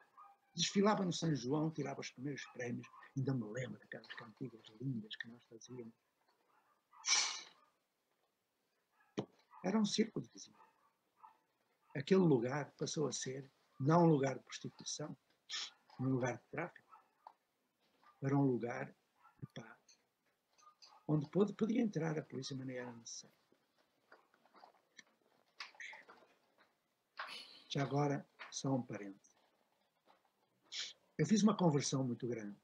desfilava no São João, tirava os primeiros prémios. Ainda me lembro daquelas cantigas lindas que nós fazíamos. Era um círculo de vizinhança. Aquele lugar passou a ser não um lugar de prostituição, um lugar de tráfico, para um lugar de paz, onde podia entrar a polícia de maneira necessária. Já agora, só um parente. Eu fiz uma conversão muito grande,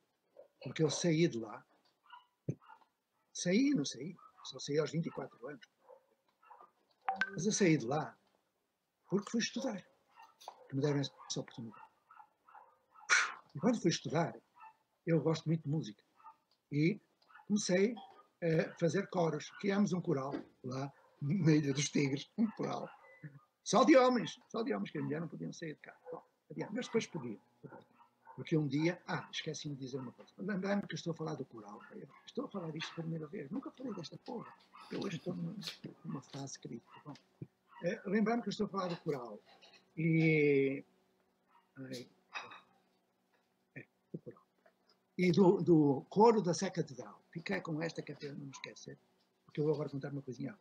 porque eu saí de lá. Saí, não saí, só saí aos 24 anos. Mas eu saí de lá porque fui estudar, que me deram essa oportunidade. E quando fui estudar, eu gosto muito de música. E comecei a fazer coros. Criámos um coral lá na Ilha dos Tigres, um coral. Só de homens, que a mulher não podiam sair de cá. Bom, mas depois podiam. Porque um dia, esqueci-me de dizer uma coisa. Lembrando que eu estou a falar do coral. Estou a falar disto pela primeira vez. Nunca falei desta porra. Eu hoje estou numa fase crítica. Bom, lembrando que eu estou a falar do coral. E... do coral. E do coro da Sé Catedral. Fiquei com esta que é para não me esquecer. Porque eu vou agora contar uma coisinha.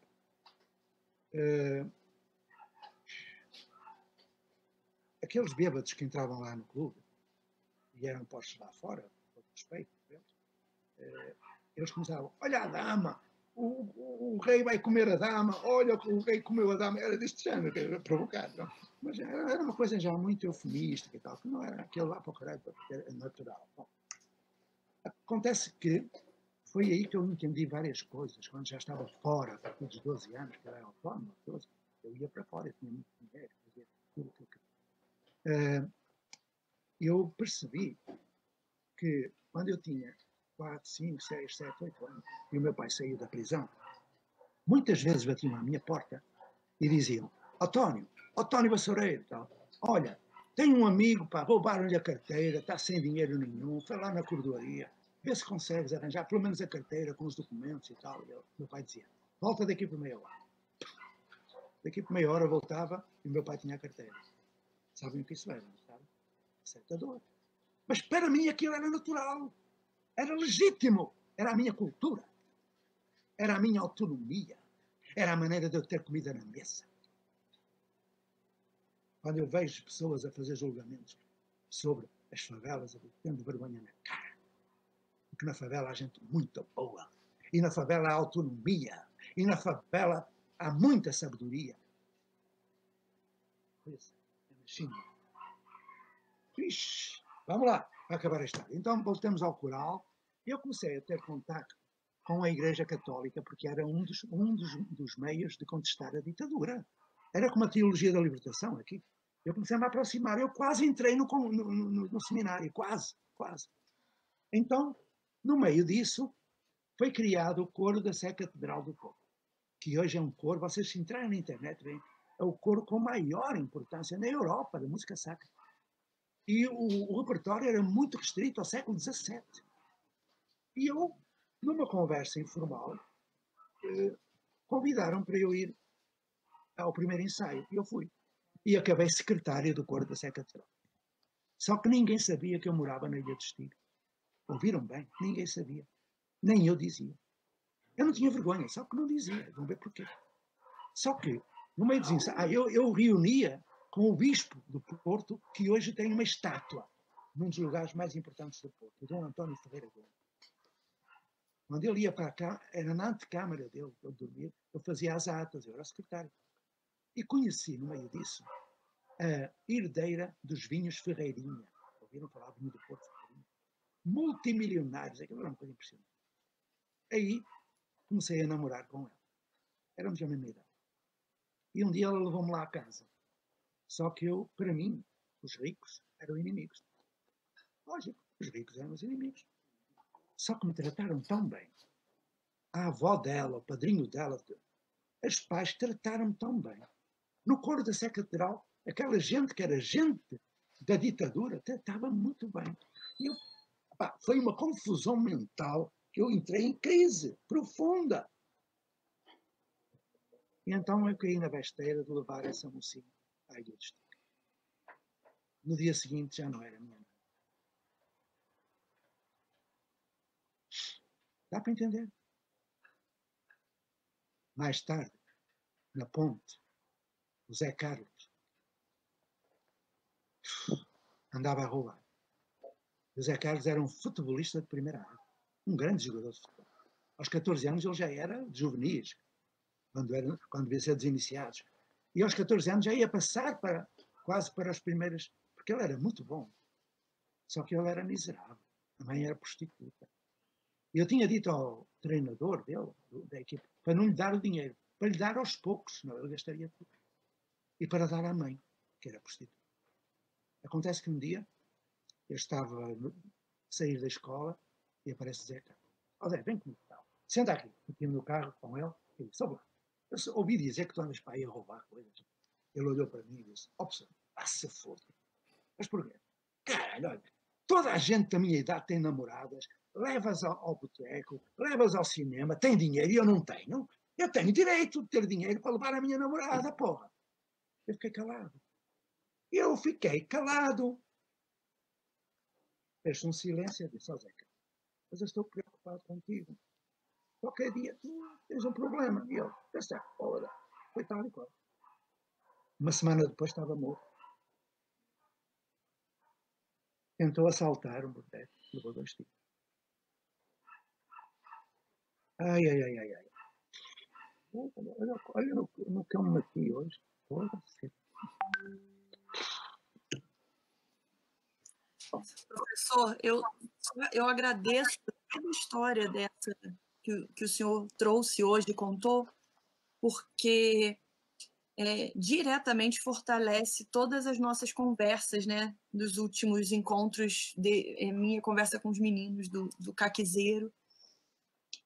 Aqueles bêbados que entravam lá no clube e eram postos lá fora, com respeito por eles, eles começavam, olha a dama, o rei vai comer a dama, olha, o rei comeu a dama, era deste género, era provocado. Não? Mas era uma coisa já muito eufemística e tal, que não era aquele lá para o caralho, era natural. Bom, acontece que foi aí que eu entendi várias coisas, quando já estava fora, a partir dos 12 anos, que eu era autónomo, eu ia para fora, eu tinha muito dinheiro, fazia tudo o que eu queria. Eu percebi que quando eu tinha 4, 5, 6, 7, 8 anos, e o meu pai saiu da prisão, muitas vezes batiam à minha porta e diziam: António Vassoureiro, tal, olha, tenho um amigo, pá, roubaram-lhe a carteira, está sem dinheiro nenhum, foi lá na cordoaria, vê se consegues arranjar pelo menos a carteira com os documentos e tal. E meu pai dizia: volta daqui por meia hora. Daqui por meia hora eu voltava e o meu pai tinha a carteira. Sabem o que isso era, não sabe? Certa dor. Mas para mim aquilo era natural, era legítimo, era a minha cultura, era a minha autonomia, era a maneira de eu ter comida na mesa. Quando eu vejo pessoas a fazer julgamentos sobre as favelas, eu tendo vergonha na cara. Porque na favela há gente muito boa. E na favela há autonomia. E na favela há muita sabedoria. Pois é, imagina. Ixi, vamos lá, vai acabar a história. Então voltamos ao coral. E eu comecei a ter contato com a Igreja Católica, porque era um dos meios de contestar a ditadura. Era como a teologia da libertação aqui. Eu comecei a me aproximar. Eu quase entrei no seminário, quase. Então, no meio disso, foi criado o coro da Sé Catedral do Povo, que hoje é um coro, vocês se entrarem na internet, veem, é o coro com maior importância na Europa, da música sacra. E o repertório era muito restrito ao século XVII. E eu, numa conversa informal, convidaram para eu ir ao primeiro ensaio. E eu fui. E acabei secretário do coro da Sé Catedral. Só que ninguém sabia que eu morava na Ilha do Estigro. Ouviram bem? Ninguém sabia. Nem eu dizia. Eu não tinha vergonha, só que não dizia. Vão ver porquê. Só que, no meio dos ensaios, eu reunia com o bispo do Porto, que hoje tem uma estátua num dos lugares mais importantes do Porto, o Dom António Ferreira Gomes. Quando ele ia para cá, era na antecâmara dele, eu dormia, eu fazia as atas, eu era secretário. E conheci, no meio disso, a herdeira dos vinhos Ferreirinha. Ouviram falar do vinho do Porto Ferreirinha? Multimilionários, aquilo era uma coisa impressionante. Aí comecei a namorar com ela. Éramos a mesma idade. E um dia ela levou-me lá à casa. Só que eu, para mim, os ricos eram inimigos. Lógico, os ricos eram os inimigos. Só que me trataram tão bem. A avó dela, o padrinho dela, os pais trataram-me tão bem. No coro da Sé Catedral, aquela gente que era gente da ditadura tratava-me muito bem. E eu, foi uma confusão mental que eu entrei em crise profunda. E então eu caí na besteira de levar essa mocinha à Ilha do Estigro. No dia seguinte já não era minha mãe. Dá para entender? Mais tarde, na ponte, o Zé Carlos andava a roubar. O Zé Carlos era um futebolista de primeira área, um grande jogador de futebol. Aos 14 anos ele já era de juvenis, quando devia ser dos iniciados. E aos 14 anos já ia passar quase para as primeiras, porque ele era muito bom. Só que ele era miserável. A mãe era prostituta. E eu tinha dito ao treinador dele, da equipe, para não lhe dar o dinheiro, para lhe dar aos poucos, senão ele gastaria tudo. E para dar à mãe, que era prostituta. Acontece que um dia eu estava a sair da escola e aparece Zé Carlos. Ó Zé, vem comigo. Senta aqui. Eu tinha no carro com ele e disse: eu ouvi dizer que tu andas para aí a roubar coisas. Ele olhou para mim e disse: ó pessoal, se foda. Mas porquê? Caralho, olha, toda a gente da minha idade tem namoradas, levas ao boteco, levas ao cinema, tem dinheiro e eu não tenho. Eu tenho direito de ter dinheiro para levar a minha namorada, porra. Eu fiquei calado. Fez um silêncio e disse: ó Zeca, mas eu estou preocupado contigo. Qualquer dia tu tens um problema. E eu, está, olha, foi tal e qual. Uma semana depois estava morto. Tentou assaltar um boteco, levou 2 tiros. Ai. Olha no que eu me meti hoje.
Professor, eu agradeço toda a história dessa que o senhor trouxe hoje, contou, porque diretamente fortalece todas as nossas conversas, né, dos últimos encontros, minha conversa com os meninos do Caquizeiro,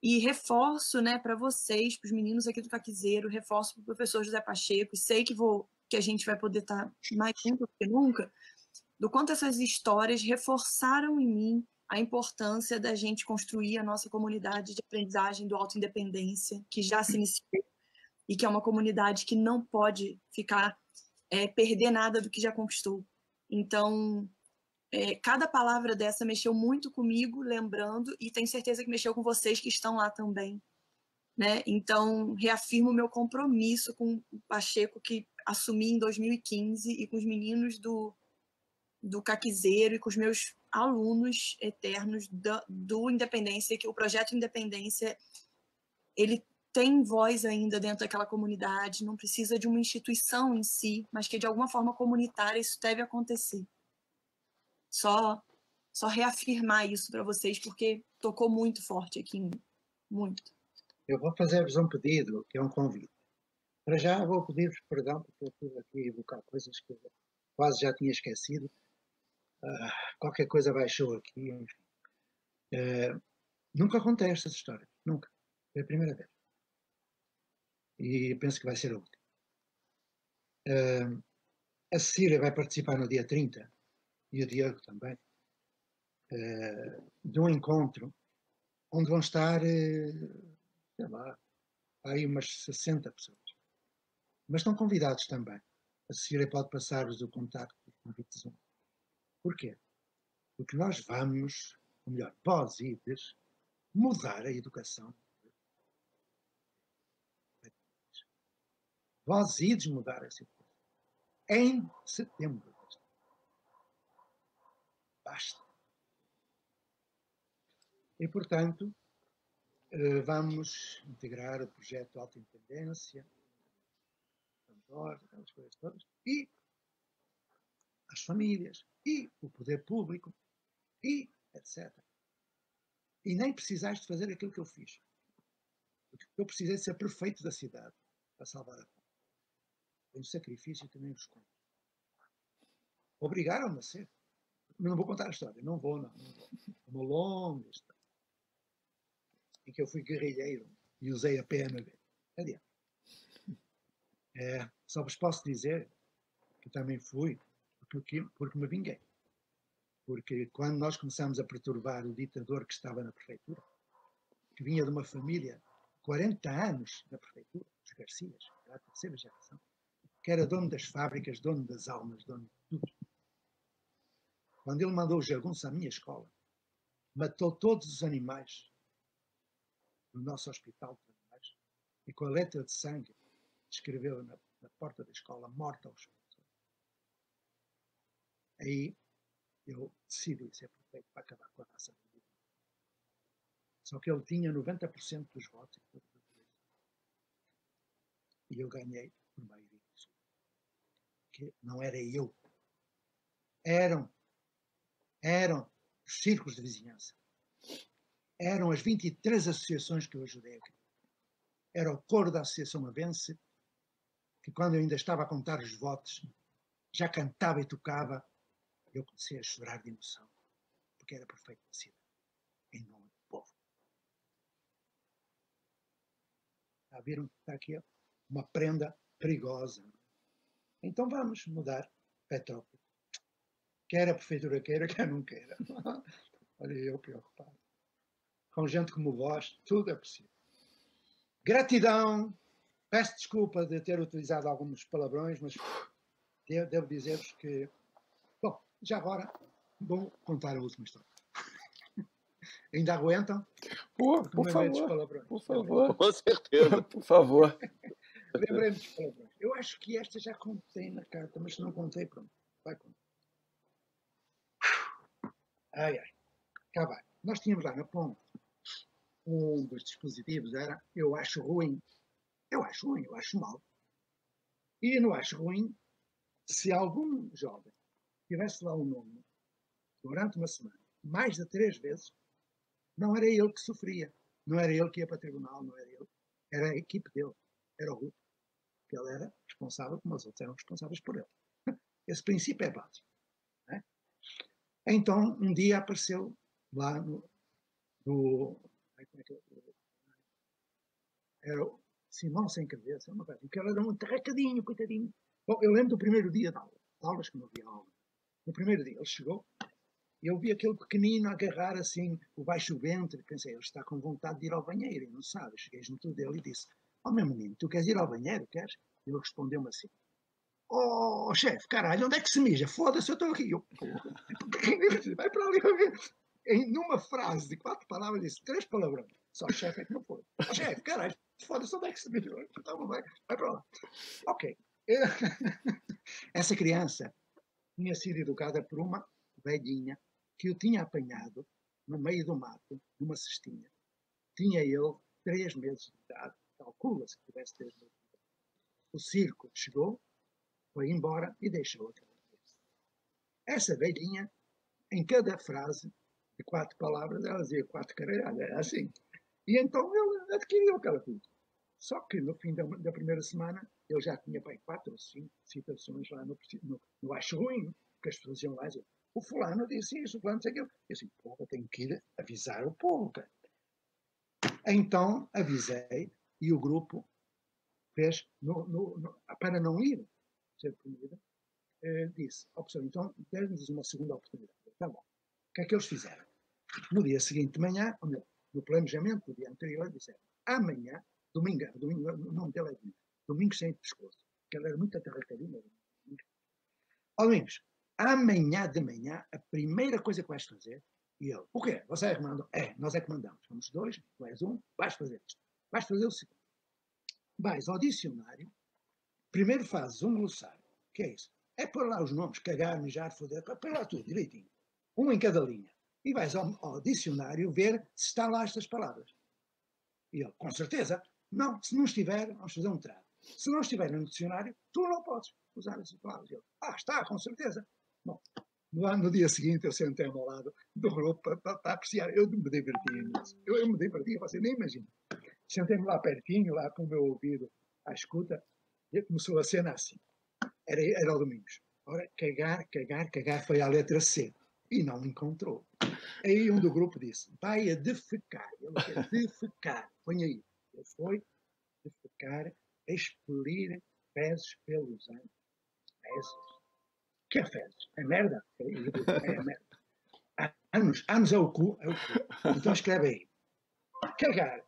e reforço, né, para vocês, para os meninos aqui do Caquizeiro, reforço para o professor José Pacheco, e sei que a gente vai poder estar mais junto do que nunca, do quanto essas histórias reforçaram em mim a importância da gente construir a nossa comunidade de aprendizagem do auto-independência, que já se iniciou, e que é uma comunidade que não pode ficar, perder nada do que já conquistou. Então, cada palavra dessa mexeu muito comigo, lembrando, e tenho certeza que mexeu com vocês que estão lá também. Né? Então, reafirmo o meu compromisso com o Pacheco, que assumi em 2015, e com os meninos do Caquizeiro e com os meus alunos eternos do Independência, que o projeto Independência, ele tem voz ainda dentro daquela comunidade, não precisa de uma instituição em si, mas que de alguma forma comunitária isso deve acontecer. Só reafirmar isso para vocês, porque tocou muito forte aqui em mim, muito.
Eu vou fazer-vos um pedido, que é um convite. Para já vou pedir-vos perdão, porque eu estive aqui a evocar coisas que eu quase já tinha esquecido. Qualquer coisa baixou aqui, enfim. Nunca contei estas histórias, nunca. É a primeira vez. E penso que vai ser a última. A Cecília vai participar no dia 30, e o Diego também, de um encontro onde vão estar, sei lá, aí umas 60 pessoas. Mas estão convidados também. A Cecília pode passar-vos o contacto dos convites. Porquê? Porque nós vamos, ou melhor, vós ides, mudar a educação. Vós ides mudar essa educação. Em setembro. Basta. E, portanto, vamos integrar o projeto Alta Independência, aquelas coisas todas, e as famílias, e o poder público, e etc. E nem precisais de fazer aquilo que eu fiz. Porque eu precisei de ser prefeito da cidade para salvar a paz. Foi um sacrifício que nem vos conto. Obrigaram-me a ser. Não vou contar a história, não vou. Uma longa história. Em que eu fui guerrilheiro e usei a PMB. Adiante. Só vos posso dizer que também fui porque me vinguei. Porque quando nós começamos a perturbar o ditador que estava na prefeitura, que vinha de uma família 40 anos na prefeitura, os Garcias, era a terceira geração, que era dono das fábricas, dono das almas, dono de tudo. Quando ele mandou o jagunço à minha escola, matou todos os animais no nosso hospital de animais, e com a letra de sangue escreveu na porta da escola, morta aos professores. Aí eu decidi ser prefeito para acabar com a raça do mundo. Só que ele tinha 90% dos votos e eu ganhei por maioria absoluta. Que não era eu. Eram os círculos de vizinhança. Eram as 23 associações que eu ajudei a criar. Era o coro da Associação Avense, que quando eu ainda estava a contar os votos, já cantava e tocava. Eu comecei a chorar de emoção, porque era prefeito da cidade, em nome do povo. Viram que está aqui uma prenda perigosa. Então vamos mudar Petrópolis. Quer a prefeitura queira, quer não queira. Olha eu preocupado. Com gente como vós, tudo é possível. Gratidão. Peço desculpa de ter utilizado alguns palavrões, mas devo dizer-vos que... Bom, já agora vou contar a última história. Ainda aguentam?
Por favor. Por favor.
Com certeza.
Por favor.
Lembrei-me dos palavrões. Eu acho que esta já contei na carta, mas se não contei, pronto. Vai contar. Ai. Cá vai. Nós tínhamos lá na ponte um dos dispositivos era: eu acho ruim Eu acho ruim, eu acho mal. E não acho ruim se algum jovem tivesse lá um nome durante uma semana, mais de 3 vezes, não era ele que sofria, não era ele que ia para o tribunal, não era ele, era a equipe dele, era o grupo, que ele era responsável, como os outros eram responsáveis por ele. Esse princípio é básico. Né? Então, um dia apareceu lá era o Simão Sem Cabeça, porque ele era muito racadinho, coitadinho. Bom, eu lembro do primeiro dia de aulas que não havia aula. No primeiro dia ele chegou e eu vi aquele pequenino agarrar assim o baixo ventre e pensei, ele está com vontade de ir ao banheiro e não sabe. Cheguei junto dele e disse, meu menino, tu queres ir ao banheiro, queres? E ele respondeu-me assim, chefe, caralho, onde é que se mija? Foda-se, eu estou aqui. Vai para ali. Numa frase de 4 palavras, disse 3 palavrões. Só o chefe é que não foi. Chefe, caralho, foda-se, onde é que se mija? Então, vai para lá. Ok. Essa criança tinha sido educada por uma velhinha que o tinha apanhado no meio do mato, numa cestinha. Tinha ele 3 meses de idade. Calcula-se que tivesse 3 meses de idade. O circo chegou, foi embora e deixou aquela criança. Essa velhinha, em cada frase de 4 palavras, ela dizia 4 caralhadas, era assim. E então ele adquiriu aquela coisa. Só que no fim da primeira semana, ele já tinha 4 ou 5 citações lá no Acho Ruim, que as pessoas iam lá dizer, o fulano disse isso, o fulano disse aquilo. Eu assim, porra, tenho que ir avisar o povo, cara. Então avisei e o grupo fez, para não ir ser punido, disse, pessoal, então dê-nos uma segunda oportunidade. Tá bom. O que é que eles fizeram? No dia seguinte de manhã, no planejamento do dia anterior, disseram, amanhã, domingo, o nome dele é Domingos Sem Pescoço, porque ele era muito atarracadinho. Domingos, amanhã de manhã, a primeira coisa que vais fazer, e ele, o quê? Você é que manda? Nós é que mandamos. Somos 2, tu és 1, vais fazer isto. Vais fazer o seguinte. Vais ao dicionário, primeiro fazes um glossário. O que é isso? É pôr lá os nomes, cagar, mijar, foder, pôr lá tudo, direitinho. Um em cada linha. E vais ao dicionário ver se estão lá estas palavras. E ele, com certeza, não, se não estiver, vamos fazer um trato. Se não estiver no dicionário, tu não podes usar essas palavras. Ele, está, com certeza. Bom, no dia seguinte eu sentei-me ao lado do grupo para apreciar. Eu me divertia nisso. Eu me divertia, você nem imagina. Sentei-me lá pertinho, lá com o meu ouvido à escuta, e começou a cena assim. Era o Domingos. Ora, cagar foi a letra C. E não encontrou. Aí um do grupo disse, vai a defecar. Ele quer defecar. Põe aí. Ele foi defecar, expelir fezes pelos anos. Fezes. O que é fezes? É merda? É merda. Anos é o cu. É o cu. Então escreve aí. Cagar.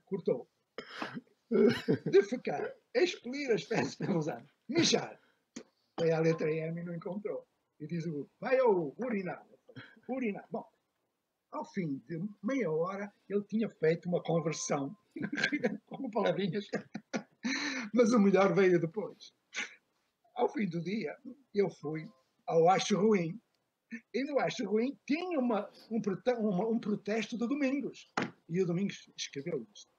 Cortou. Defecar. Expelir as fezes pelos anos. Mijar. Foi a letra M e não encontrou. E diz o grupo, vai ao urinar. Bom, ao fim de meia hora, ele tinha feito uma conversão com palavrinhas. Mas o melhor veio depois. Ao fim do dia, eu fui ao Acho Ruim. E no Acho Ruim tinha um protesto do Domingos. E o Domingos escreveu isto.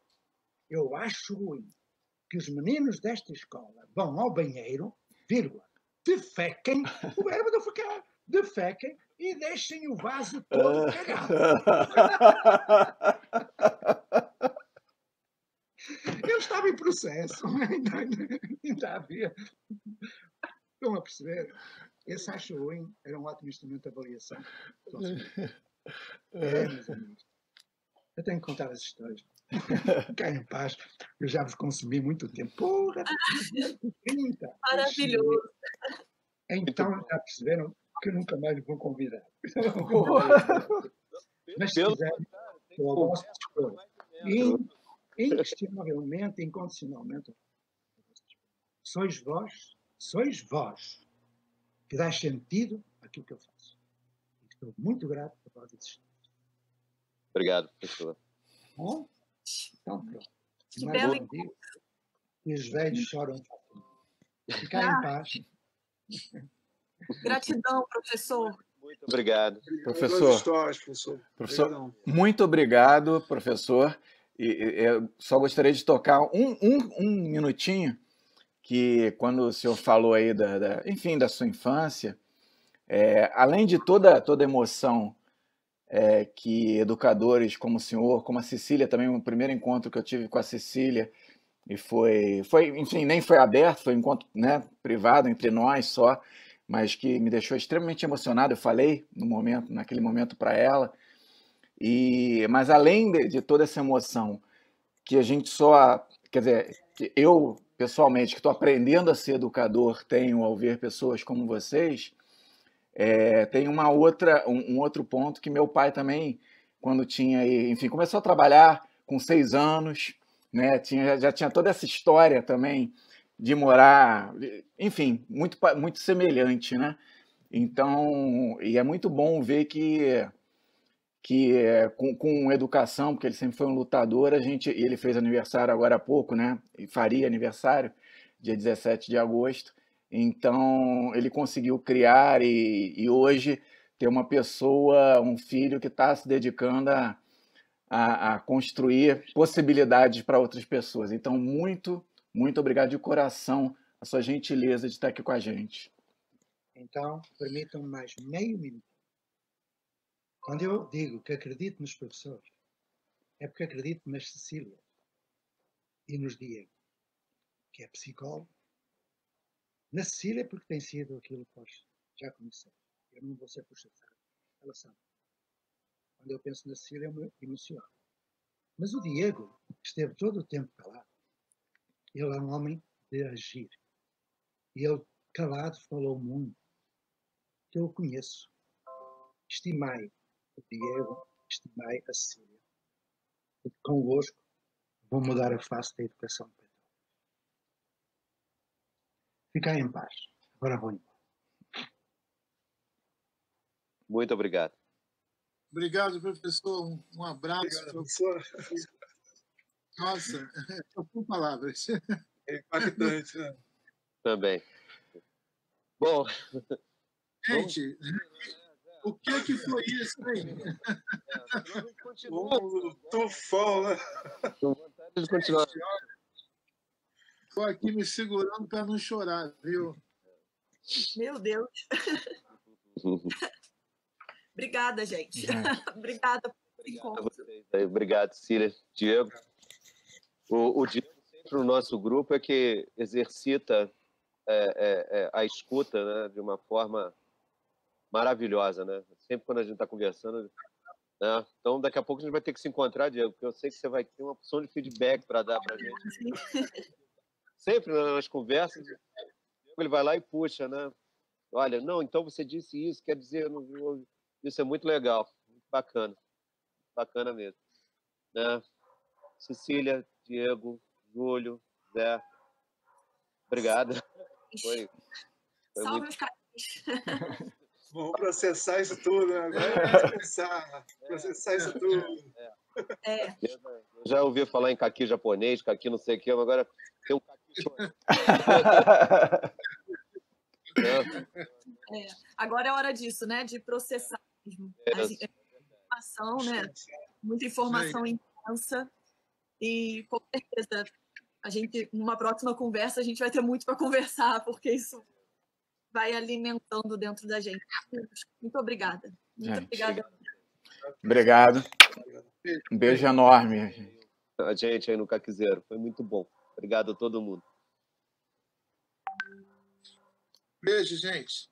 Eu acho ruim que os meninos desta escola vão ao banheiro, defequem, o verbo defecar, defequem e deixem o vaso todo cagado. Eu estava em processo, ainda havia. Estão a perceber? Esse Acho Ruim era um ótimo instrumento de avaliação. Meus amigos. Eu tenho que contar as histórias. Fiquem em paz. Eu já vos consumi muito tempo. Porra! 30.
Maravilhoso.
Então já perceberam que nunca mais vos vou convidar. Mas se quiserem, eu gosto de escolha. Inquestionavelmente, incondicionalmente. Sois vós que dá sentido àquilo que eu faço. Estou muito grato por vós existir.
Obrigado, professor.
Bom? Então, pronto.
Que
Mais
belo
um dia. E os velhos choram. Ficar em paz.
Gratidão, professor.
Muito obrigado.
Professor,
Histórias, professor.
muito obrigado, professor. eu só gostaria de tocar um minutinho, que quando o senhor falou aí enfim, da sua infância, além de toda emoção que educadores como o senhor, como a Cecília também, o primeiro encontro que eu tive com a Cecília, e enfim, nem foi aberto, foi um encontro, né, privado entre nós só, mas que me deixou extremamente emocionado. Eu falei naquele momento para ela, mas além de toda essa emoção que a gente quer dizer, que eu pessoalmente que estou aprendendo a ser educador tenho ao ver pessoas como vocês, tem um outro ponto que meu pai também, quando tinha, enfim, começou a trabalhar com 6 anos, né, já tinha toda essa história também de morar, enfim, muito semelhante, né? Então, e é muito bom ver que com educação, porque ele sempre foi um lutador, ele fez aniversário agora há pouco, né? E faria aniversário, dia 17 de agosto. Então, ele conseguiu criar e hoje ter uma pessoa, um filho que está se dedicando a construir possibilidades para outras pessoas. Então, muito, muito obrigado de coração a sua gentileza de estar aqui com a gente.
Então, permitam-me mais meio minuto. Quando eu digo que acredito nos professores, é porque acredito nas Cecília e nos Diego, que é psicólogo. Na Cecília, porque tem sido aquilo que nós já conhecemos. Eu não vou ser puxado, ela sabe. Quando eu penso na Cecília, eu me emociono. Mas o Diego esteve todo o tempo calado. Ele é um homem de agir. E ele, calado, falou muito. Que eu o conheço. Estimai o Diego, estimai a Cecília. E convosco vou mudar a face da educação. Ficai em paz. Agora vou embora.
Muito obrigado.
Obrigado, professor. Um abraço.
Obrigado, professor.
Nossa, estou com palavras.
É impactante, né?
Também. Bom,
gente, o que foi isso, hein?
Um tufão, né?
Com vontade de continuar.
Estou aqui me segurando para não chorar, viu?
Meu Deus. Obrigada, gente. Obrigada por esse encontro.
Obrigado, Cecília. Diego. O Diego, sempre no nosso grupo, é que exercita a escuta, né, de uma forma maravilhosa, né? Sempre quando a gente está conversando, né? Então, daqui a pouco a gente vai ter que se encontrar, Diego, porque eu sei que você vai ter uma opção de feedback para dar para a gente. Sempre nas conversas, ele vai lá e puxa, né? Olha, não, então você disse isso, quer dizer, isso é muito legal, muito bacana mesmo, né? Cecília, Diego, Júlio, Zé, obrigado. Foi
Salve
muito...
os caras.
Vamos processar isso tudo, né? Agora vamos processar isso tudo.
Eu já ouvi falar em caqui japonês, caqui não sei o que, mas agora tem um caqui chorando.
Agora é hora disso, né? De processar mesmo. Informação, né? Muita informação intensa. E com certeza, numa próxima conversa, a gente vai ter muito para conversar, porque isso vai alimentando dentro da gente. Muito obrigada. Muito obrigada.
Obrigado. Um beijo enorme.
A gente aí no Caquizeiro. Foi muito bom. Obrigado a todo mundo.
Beijo, gente.